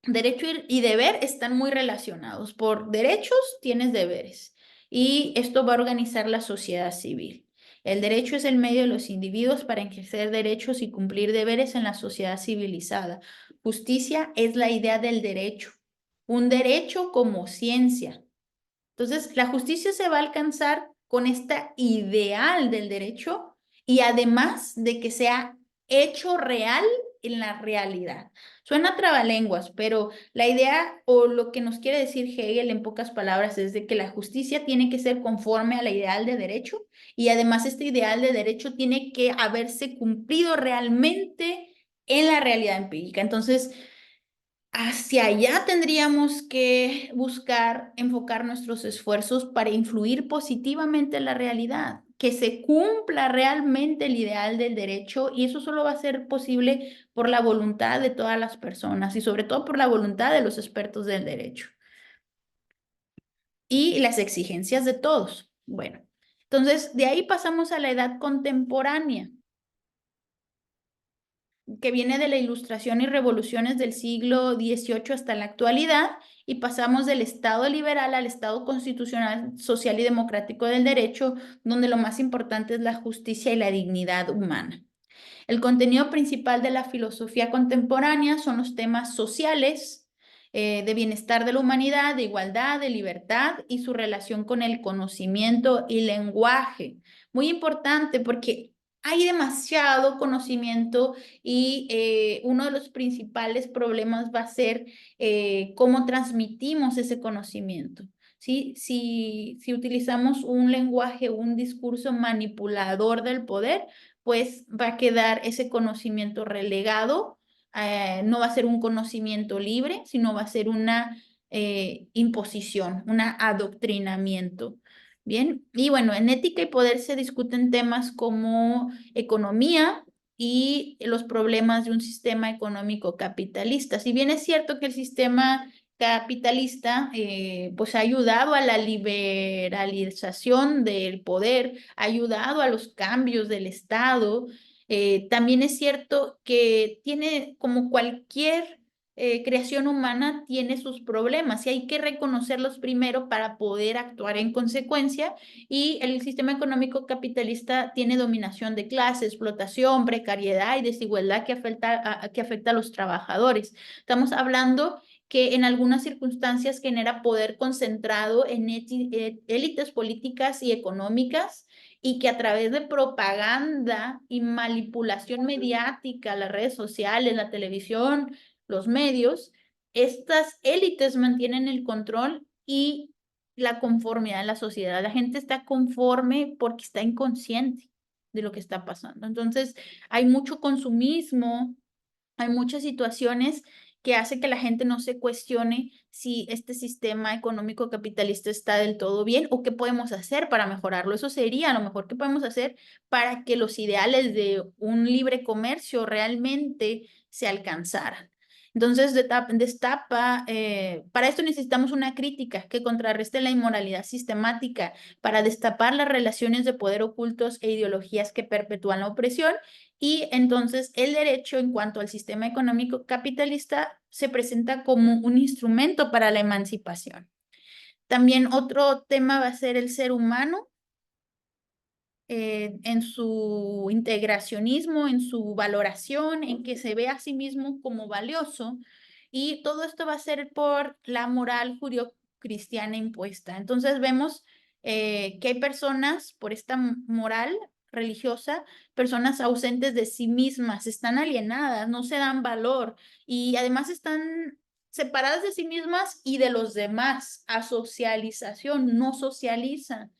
[SPEAKER 1] derecho y deber están muy relacionados. Por derechos tienes deberes y esto va a organizar la sociedad civil. El derecho es el medio de los individuos para ejercer derechos y cumplir deberes en la sociedad civilizada. Justicia es la idea del derecho, un derecho como ciencia. Entonces, la justicia se va a alcanzar con esta ideal del derecho y además de que sea hecho real en la realidad. Suena trabalenguas, pero la idea o lo que nos quiere decir Hegel en pocas palabras es de que la justicia tiene que ser conforme a la ideal de derecho y además este ideal de derecho tiene que haberse cumplido realmente en la realidad empírica. Entonces, hacia allá tendríamos que buscar enfocar nuestros esfuerzos para influir positivamente en la realidad, que se cumpla realmente el ideal del derecho y eso solo va a ser posible por la voluntad de todas las personas y sobre todo por la voluntad de los expertos del derecho y las exigencias de todos. Bueno, entonces de ahí pasamos a la edad contemporánea, que viene de la Ilustración y revoluciones del siglo XVIII hasta la actualidad, y pasamos del Estado liberal al Estado constitucional, social y democrático del derecho, donde lo más importante es la justicia y la dignidad humana. El contenido principal de la filosofía contemporánea son los temas sociales, de bienestar de la humanidad, de igualdad, de libertad y su relación con el conocimiento y lenguaje. Muy importante porque hay demasiado conocimiento y uno de los principales problemas va a ser cómo transmitimos ese conocimiento. ¿Sí? Si utilizamos un lenguaje, un discurso manipulador del poder, pues va a quedar ese conocimiento relegado, no va a ser un conocimiento libre, sino va a ser una imposición, un adoctrinamiento. Bien, y bueno, en ética y poder se discuten temas como economía y los problemas de un sistema económico capitalista. Si bien es cierto que el sistema capitalista pues ha ayudado a la liberalización del poder, ha ayudado a los cambios del Estado, también es cierto que tiene, como cualquier creación humana, tiene sus problemas y hay que reconocerlos primero para poder actuar en consecuencia. Y el sistema económico capitalista tiene dominación de clase, explotación, precariedad y desigualdad que afecta a los trabajadores. Estamos hablando que en algunas circunstancias genera poder concentrado en élites políticas y económicas, y que a través de propaganda y manipulación mediática, las redes sociales, la televisión, los medios, estas élites mantienen el control y la conformidad en la sociedad. La gente está conforme porque está inconsciente de lo que está pasando. Entonces, hay mucho consumismo, hay muchas situaciones que hace que la gente no se cuestione si este sistema económico capitalista está del todo bien o qué podemos hacer para mejorarlo. Eso sería lo mejor que podemos hacer para que los ideales de un libre comercio realmente se alcanzaran. Entonces, para esto necesitamos una crítica que contrarreste la inmoralidad sistemática, para destapar las relaciones de poder ocultos e ideologías que perpetúan la opresión. Y entonces el derecho, en cuanto al sistema económico capitalista, se presenta como un instrumento para la emancipación. También otro tema va a ser el ser humano, en su integracionismo, en su valoración, en que se ve a sí mismo como valioso. Y todo esto va a ser por la moral judio-cristiana impuesta. Entonces vemos que hay personas, por esta moral religiosa, personas ausentes de sí mismas, están alienadas, no se dan valor y además están separadas de sí mismas y de los demás, a socialización, no socializan,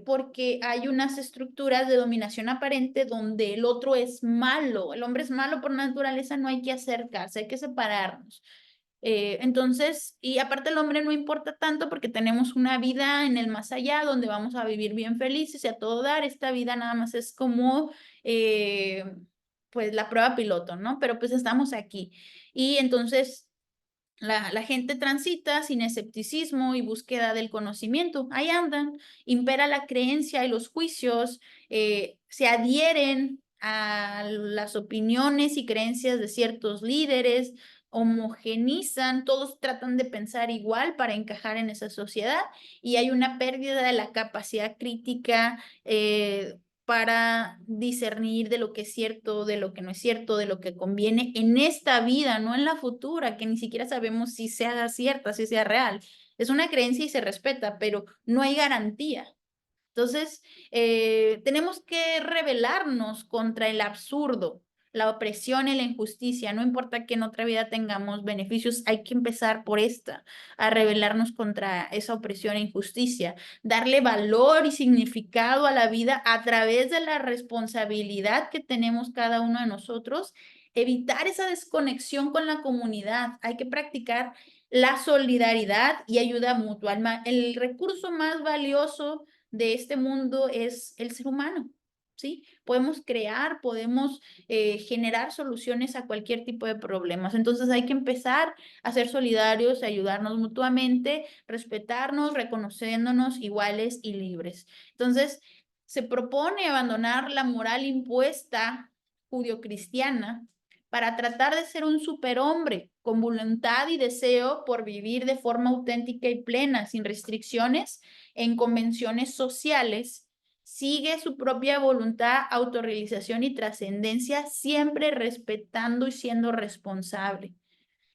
[SPEAKER 1] porque hay unas estructuras de dominación aparente donde el otro es malo, el hombre es malo por naturaleza, no hay que acercarse, hay que separarnos. Entonces, y aparte el hombre no importa tanto porque tenemos una vida en el más allá donde vamos a vivir bien felices y a todo dar. Esta vida nada más es como, pues, la prueba piloto, ¿no? Pero pues estamos aquí. Y entonces la gente transita sin escepticismo y búsqueda del conocimiento. Ahí andan, impera la creencia y los juicios, se adhieren a las opiniones y creencias de ciertos líderes, homogenizan, todos tratan de pensar igual para encajar en esa sociedad y hay una pérdida de la capacidad crítica, para discernir de lo que es cierto, de lo que no es cierto, de lo que conviene en esta vida, no en la futura, que ni siquiera sabemos si sea cierta, si sea real. Es una creencia y se respeta, pero no hay garantía. Entonces, tenemos que rebelarnos contra el absurdo, la opresión y la injusticia. No importa que en otra vida tengamos beneficios, hay que empezar por esta, a rebelarnos contra esa opresión e injusticia, darle valor y significado a la vida a través de la responsabilidad que tenemos cada uno de nosotros, evitar esa desconexión con la comunidad. Hay que practicar la solidaridad y ayuda mutua. El recurso más valioso de este mundo es el ser humano, ¿sí? Podemos crear, podemos generar soluciones a cualquier tipo de problemas. Entonces hay que empezar a ser solidarios, a ayudarnos mutuamente, respetarnos, reconociéndonos iguales y libres. Entonces se propone abandonar la moral impuesta judio-cristiana para tratar de ser un superhombre con voluntad y deseo por vivir de forma auténtica y plena, sin restricciones en convenciones sociales, sigue su propia voluntad, autorrealización y trascendencia, siempre respetando y siendo responsable.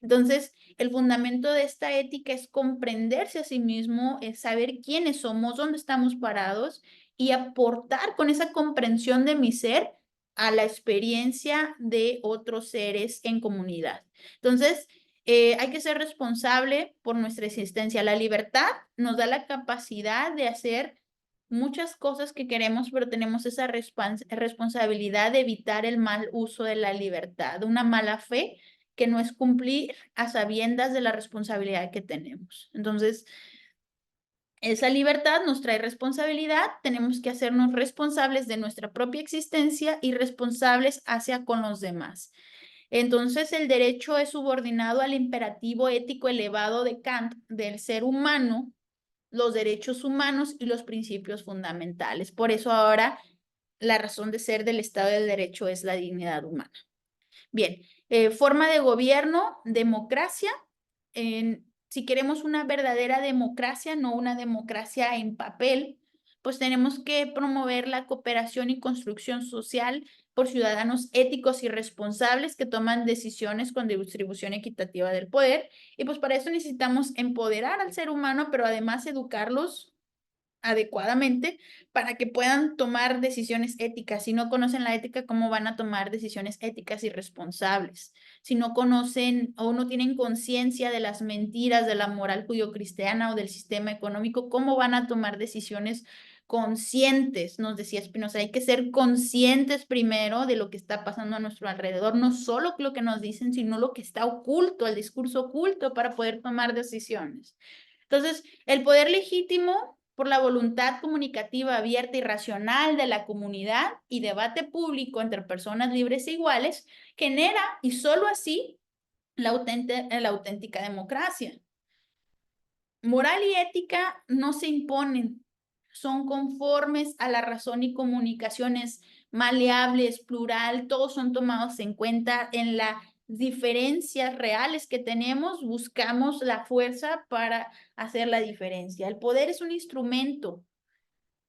[SPEAKER 1] Entonces, el fundamento de esta ética es comprenderse a sí mismo, es saber quiénes somos, dónde estamos parados y aportar con esa comprensión de mi ser a la experiencia de otros seres en comunidad. Entonces, hay que ser responsable por nuestra existencia. La libertad nos da la capacidad de hacer muchas cosas que queremos, pero tenemos esa responsabilidad de evitar el mal uso de la libertad, una mala fe que no es cumplir a sabiendas de la responsabilidad que tenemos. Entonces, esa libertad nos trae responsabilidad, tenemos que hacernos responsables de nuestra propia existencia y responsables hacia con los demás. Entonces, el derecho es subordinado al imperativo ético elevado de Kant del ser humano, los derechos humanos y los principios fundamentales. Por eso ahora la razón de ser del Estado de Derecho es la dignidad humana. Bien, forma de gobierno, democracia. Si queremos una verdadera democracia, no una democracia en papel, pues tenemos que promover la cooperación y construcción social por ciudadanos éticos y responsables que toman decisiones con distribución equitativa del poder. Y pues para eso necesitamos empoderar al ser humano, pero además educarlos adecuadamente para que puedan tomar decisiones éticas. Si no conocen la ética, ¿cómo van a tomar decisiones éticas y responsables? Si no conocen o no tienen conciencia de las mentiras de la moral judio-cristiana o del sistema económico, ¿cómo van a tomar decisiones conscientes? Nos decía Spinoza, hay que ser conscientes primero de lo que está pasando a nuestro alrededor, no solo lo que nos dicen, sino lo que está oculto, el discurso oculto para poder tomar decisiones. Entonces, el poder legítimo por la voluntad comunicativa abierta y racional de la comunidad y debate público entre personas libres e iguales, genera, y solo así, la auténtica democracia. Moral y ética no se imponen, son conformes a la razón y comunicaciones maleables, plural, todos son tomados en cuenta en las diferencias reales que tenemos, buscamos la fuerza para hacer la diferencia. El poder es un instrumento,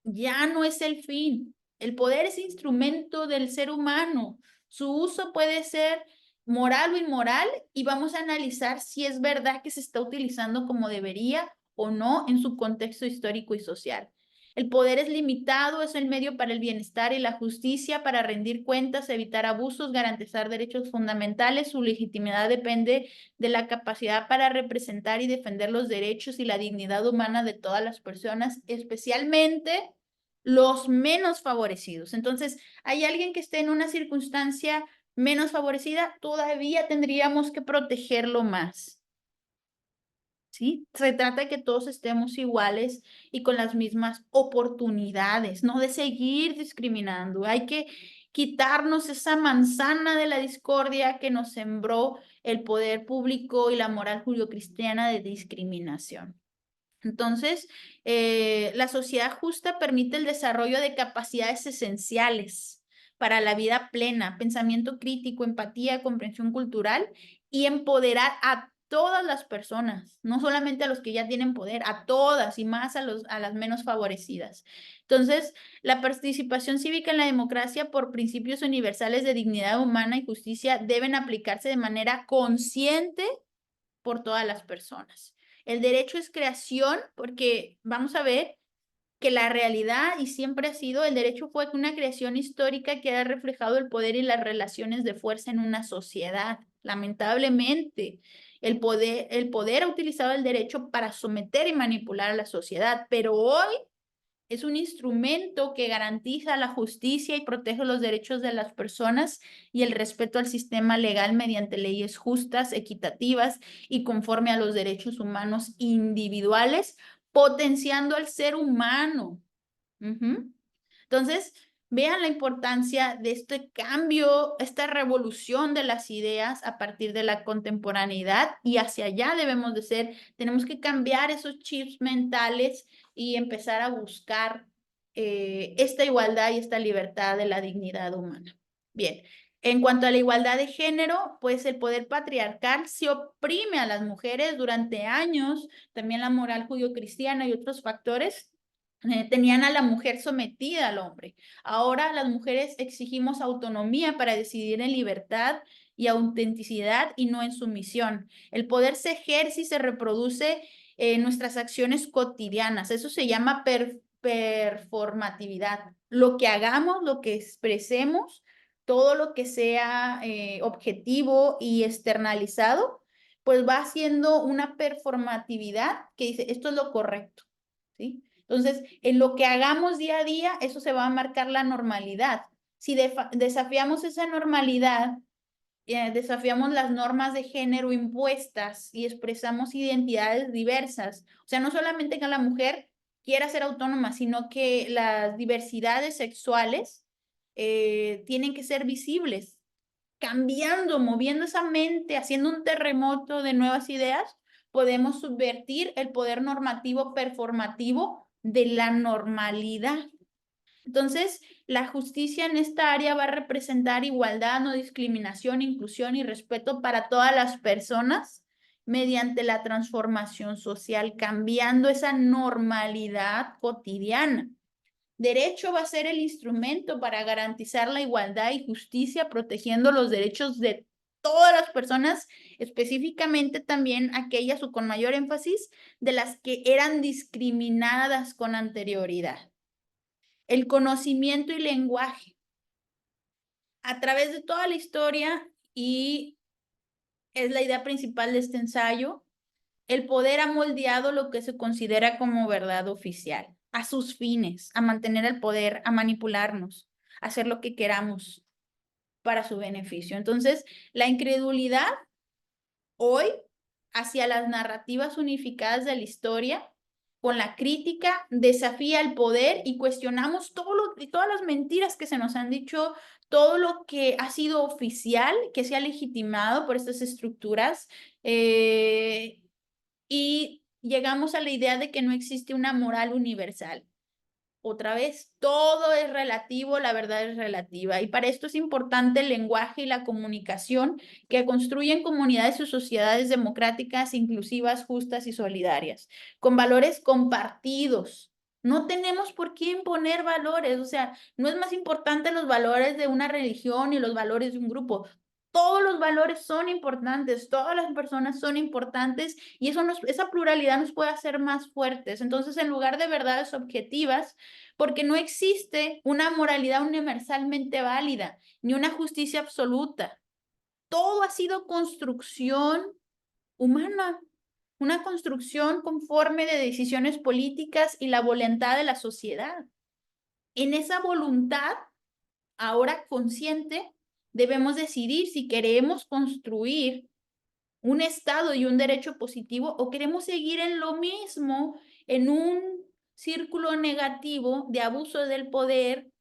[SPEAKER 1] ya no es el fin. El poder es instrumento del ser humano. Su uso puede ser moral o inmoral y vamos a analizar si es verdad que se está utilizando como debería o no en su contexto histórico y social. El poder es limitado, es el medio para el bienestar y la justicia, para rendir cuentas, evitar abusos, garantizar derechos fundamentales. Su legitimidad depende de la capacidad para representar y defender los derechos y la dignidad humana de todas las personas, especialmente los menos favorecidos. Entonces, hay alguien que esté en una circunstancia menos favorecida, todavía tendríamos que protegerlo más. ¿Sí? Se trata de que todos estemos iguales y con las mismas oportunidades, no de seguir discriminando. Hay que quitarnos esa manzana de la discordia que nos sembró el poder público y la moral judio-cristiana de discriminación. Entonces, la sociedad justa permite el desarrollo de capacidades esenciales para la vida plena, pensamiento crítico, empatía, comprensión cultural y empoderar a todas las personas, no solamente a los que ya tienen poder, a todas y más a las menos favorecidas. Entonces, la participación cívica en la democracia por principios universales de dignidad humana y justicia deben aplicarse de manera consciente por todas las personas. El derecho es creación porque vamos a ver que la realidad, y siempre ha sido, el derecho fue una creación histórica que ha reflejado el poder y las relaciones de fuerza en una sociedad. Lamentablemente, el poder ha utilizado el derecho para someter y manipular a la sociedad, pero hoy es un instrumento que garantiza la justicia y protege los derechos de las personas y el respeto al sistema legal mediante leyes justas, equitativas y conforme a los derechos humanos individuales, potenciando al ser humano. Entonces, vean la importancia de este cambio, esta revolución de las ideas a partir de la contemporaneidad y hacia allá debemos de ser, tenemos que cambiar esos chips mentales y empezar a buscar esta igualdad y esta libertad de la dignidad humana. Bien, en cuanto a la igualdad de género, pues el poder patriarcal se oprime a las mujeres durante años, también la moral judio-cristiana y otros factores tenían a la mujer sometida al hombre. Ahora las mujeres exigimos autonomía para decidir en libertad y autenticidad y no en sumisión. El poder se ejerce y se reproduce en nuestras acciones cotidianas. Eso se llama performatividad. Lo que hagamos, lo que expresemos, todo lo que sea objetivo y externalizado, pues va haciendo una performatividad que dice, esto es lo correcto, ¿sí? Entonces, en lo que hagamos día a día, eso se va a marcar la normalidad. Si desafiamos esa normalidad, desafiamos las normas de género impuestas y expresamos identidades diversas. O sea, no solamente que la mujer quiera ser autónoma, sino que las diversidades sexuales tienen que ser visibles, cambiando, moviendo esa mente, haciendo un terremoto de nuevas ideas, podemos subvertir el poder normativo performativo de la normalidad. Entonces, la justicia en esta área va a representar igualdad, no discriminación, inclusión y respeto para todas las personas mediante la transformación social, cambiando esa normalidad cotidiana. Derecho va a ser el instrumento para garantizar la igualdad y justicia, protegiendo los derechos de todas las personas, específicamente también aquellas o con mayor énfasis de las que eran discriminadas con anterioridad. El conocimiento y lenguaje. A través de toda la historia, y es la idea principal de este ensayo, el poder ha moldeado lo que se considera como verdad oficial, a sus fines, a mantener el poder, a manipularnos, a hacer lo que queramos para su beneficio. Entonces, la incredulidad hoy hacia las narrativas unificadas de la historia, con la crítica, desafía el poder y cuestionamos todas las mentiras que se nos han dicho, todo lo que ha sido oficial, que se ha legitimado por estas estructuras, y llegamos a la idea de que no existe una moral universal. Otra vez, todo es relativo, la verdad es relativa. Y para esto es importante el lenguaje y la comunicación que construyen comunidades y sociedades democráticas, inclusivas, justas y solidarias, con valores compartidos. No tenemos por qué imponer valores, o sea, no es más importante los valores de una religión y los valores de un grupo. Todos los valores son importantes, todas las personas son importantes y esa pluralidad nos puede hacer más fuertes. Entonces, en lugar de verdades objetivas, porque no existe una moralidad universalmente válida, ni una justicia absoluta. Todo ha sido construcción humana, una construcción conforme de decisiones políticas y la voluntad de la sociedad. En esa voluntad, ahora consciente, debemos decidir si queremos construir un Estado y un derecho positivo o queremos seguir en lo mismo, en un círculo negativo de abuso del poder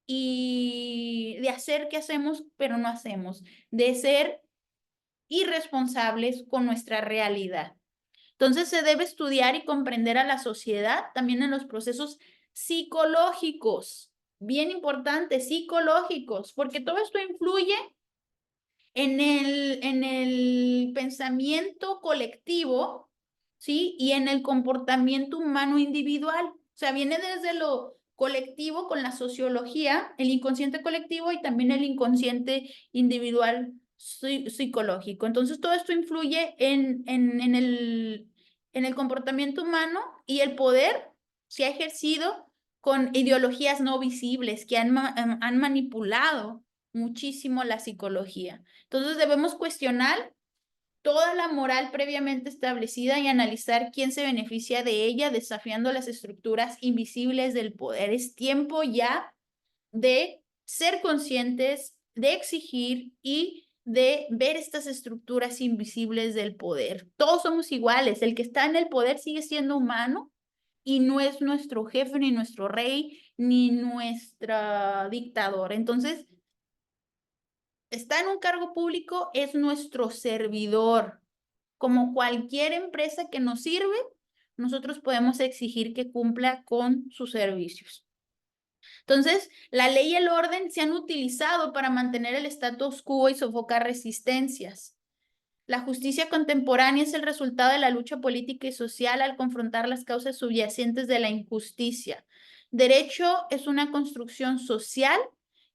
[SPEAKER 1] y de hacer que hacemos, pero no hacemos, de ser irresponsables con nuestra realidad. Entonces se debe estudiar y comprender a la sociedad también en los procesos psicológicos, bien importantes, psicológicos, porque todo esto influye en el pensamiento colectivo, ¿sí? Y en el comportamiento humano individual. O sea, viene desde lo colectivo con la sociología, el inconsciente colectivo y también el inconsciente individual psicológico. Entonces, todo esto influye en el comportamiento humano y el poder se ha ejercido con ideologías no visibles que han manipulado muchísimo la psicología. Entonces debemos cuestionar toda la moral previamente establecida y analizar quién se beneficia de ella, desafiando las estructuras invisibles del poder. Es tiempo ya de ser conscientes, de exigir y de ver estas estructuras invisibles del poder. Todos somos iguales. El que está en el poder sigue siendo humano y no es nuestro jefe, ni nuestro rey, ni nuestra dictador. Entonces, está en un cargo público, es nuestro servidor. Como cualquier empresa que nos sirve, nosotros podemos exigir que cumpla con sus servicios. Entonces, la ley y el orden se han utilizado para mantener el status quo y sofocar resistencias. La justicia contemporánea es el resultado de la lucha política y social al confrontar las causas subyacentes de la injusticia. Derecho es una construcción social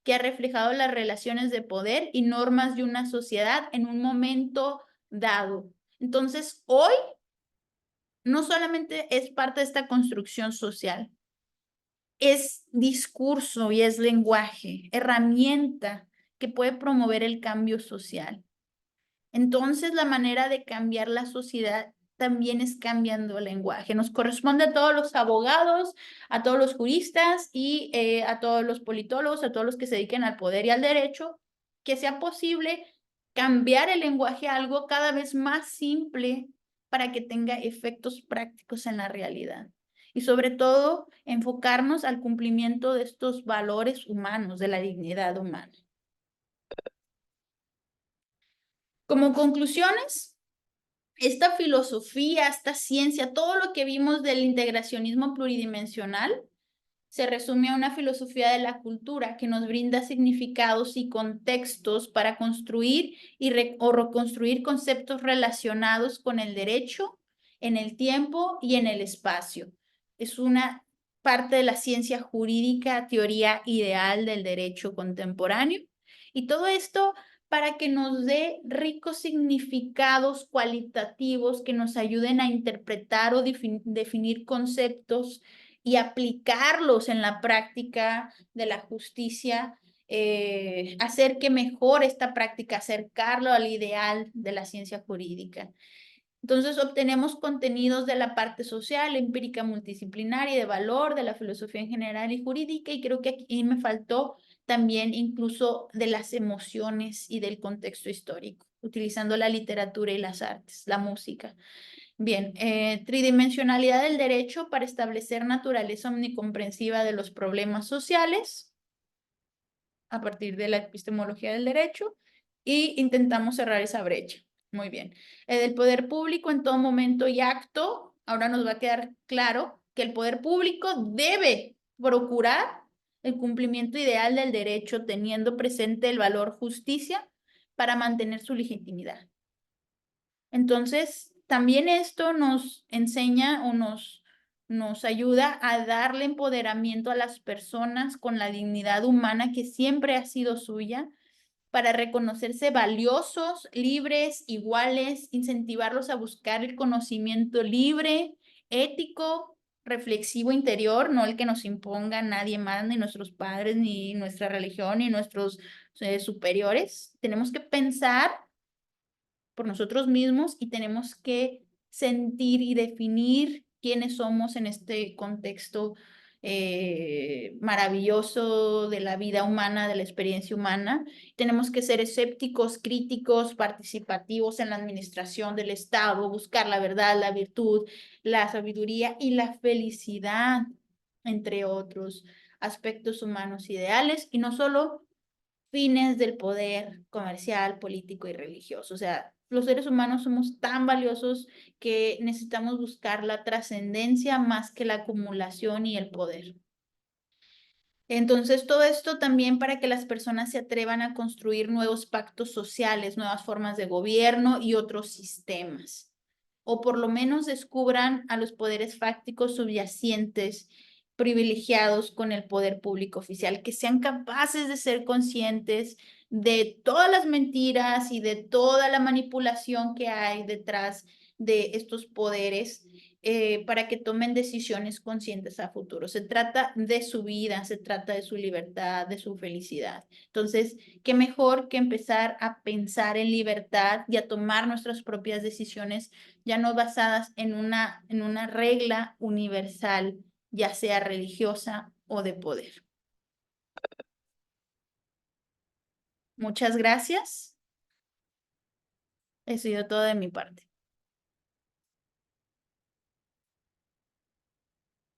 [SPEAKER 1] que ha reflejado las relaciones de poder y normas de una sociedad en un momento dado. Entonces, hoy no solamente es parte de esta construcción social, es discurso y es lenguaje, herramienta que puede promover el cambio social. Entonces, la manera de cambiar la sociedad también es cambiando el lenguaje. Nos corresponde a todos los abogados, a todos los juristas y a todos los politólogos, a todos los que se dediquen al poder y al derecho, que sea posible cambiar el lenguaje a algo cada vez más simple para que tenga efectos prácticos en la realidad. Y sobre todo, enfocarnos al cumplimiento de estos valores humanos, de la dignidad humana. Como conclusiones, esta filosofía, esta ciencia, todo lo que vimos del integracionismo pluridimensional, se resume a una filosofía de la cultura que nos brinda significados y contextos para construir o reconstruir conceptos relacionados con el derecho en el tiempo y en el espacio. Es una parte de la ciencia jurídica, teoría ideal del derecho contemporáneo. Y todo esto para que nos dé ricos significados cualitativos que nos ayuden a interpretar o definir conceptos y aplicarlos en la práctica de la justicia, hacer que mejore esta práctica, acercarlo al ideal de la ciencia jurídica. Entonces obtenemos contenidos de la parte social, empírica, multidisciplinaria y de valor, de la filosofía en general y jurídica, y creo que aquí me faltó también incluso de las emociones y del contexto histórico, utilizando la literatura y las artes, la música. Bien, tridimensionalidad del derecho para establecer naturaleza omnicomprensiva de los problemas sociales a partir de la epistemología del derecho y intentamos cerrar esa brecha. Muy bien. El poder público en todo momento y acto, ahora nos va a quedar claro que el poder público debe procurar el cumplimiento ideal del derecho teniendo presente el valor justicia para mantener su legitimidad. Entonces, también esto nos enseña o nos ayuda a darle empoderamiento a las personas con la dignidad humana que siempre ha sido suya, para reconocerse valiosos, libres, iguales, incentivarlos a buscar el conocimiento libre, ético, reflexivo interior, no el que nos imponga nadie más, ni nuestros padres, ni nuestra religión, ni nuestros superiores. Tenemos que pensar por nosotros mismos y tenemos que sentir y definir quiénes somos en este contexto maravilloso de la vida humana, de la experiencia humana. Tenemos que ser escépticos, críticos, participativos en la administración del Estado, buscar la verdad, la virtud, la sabiduría y la felicidad, entre otros aspectos humanos ideales, y no solo fines del poder comercial, político y religioso. O sea, los seres humanos somos tan valiosos que necesitamos buscar la trascendencia más que la acumulación y el poder. Entonces, todo esto también para que las personas se atrevan a construir nuevos pactos sociales, nuevas formas de gobierno y otros sistemas, o por lo menos descubran a los poderes fácticos subyacentes privilegiados con el poder público oficial, que sean capaces de ser conscientes de todas las mentiras y de toda la manipulación que hay detrás de estos poderes, para que tomen decisiones conscientes a futuro. Se trata de su vida, se trata de su libertad, de su felicidad. Entonces, qué mejor que empezar a pensar en libertad y a tomar nuestras propias decisiones, ya no basadas en una regla universal, ya sea religiosa o de poder. Muchas gracias. Eso ha sido todo de mi parte.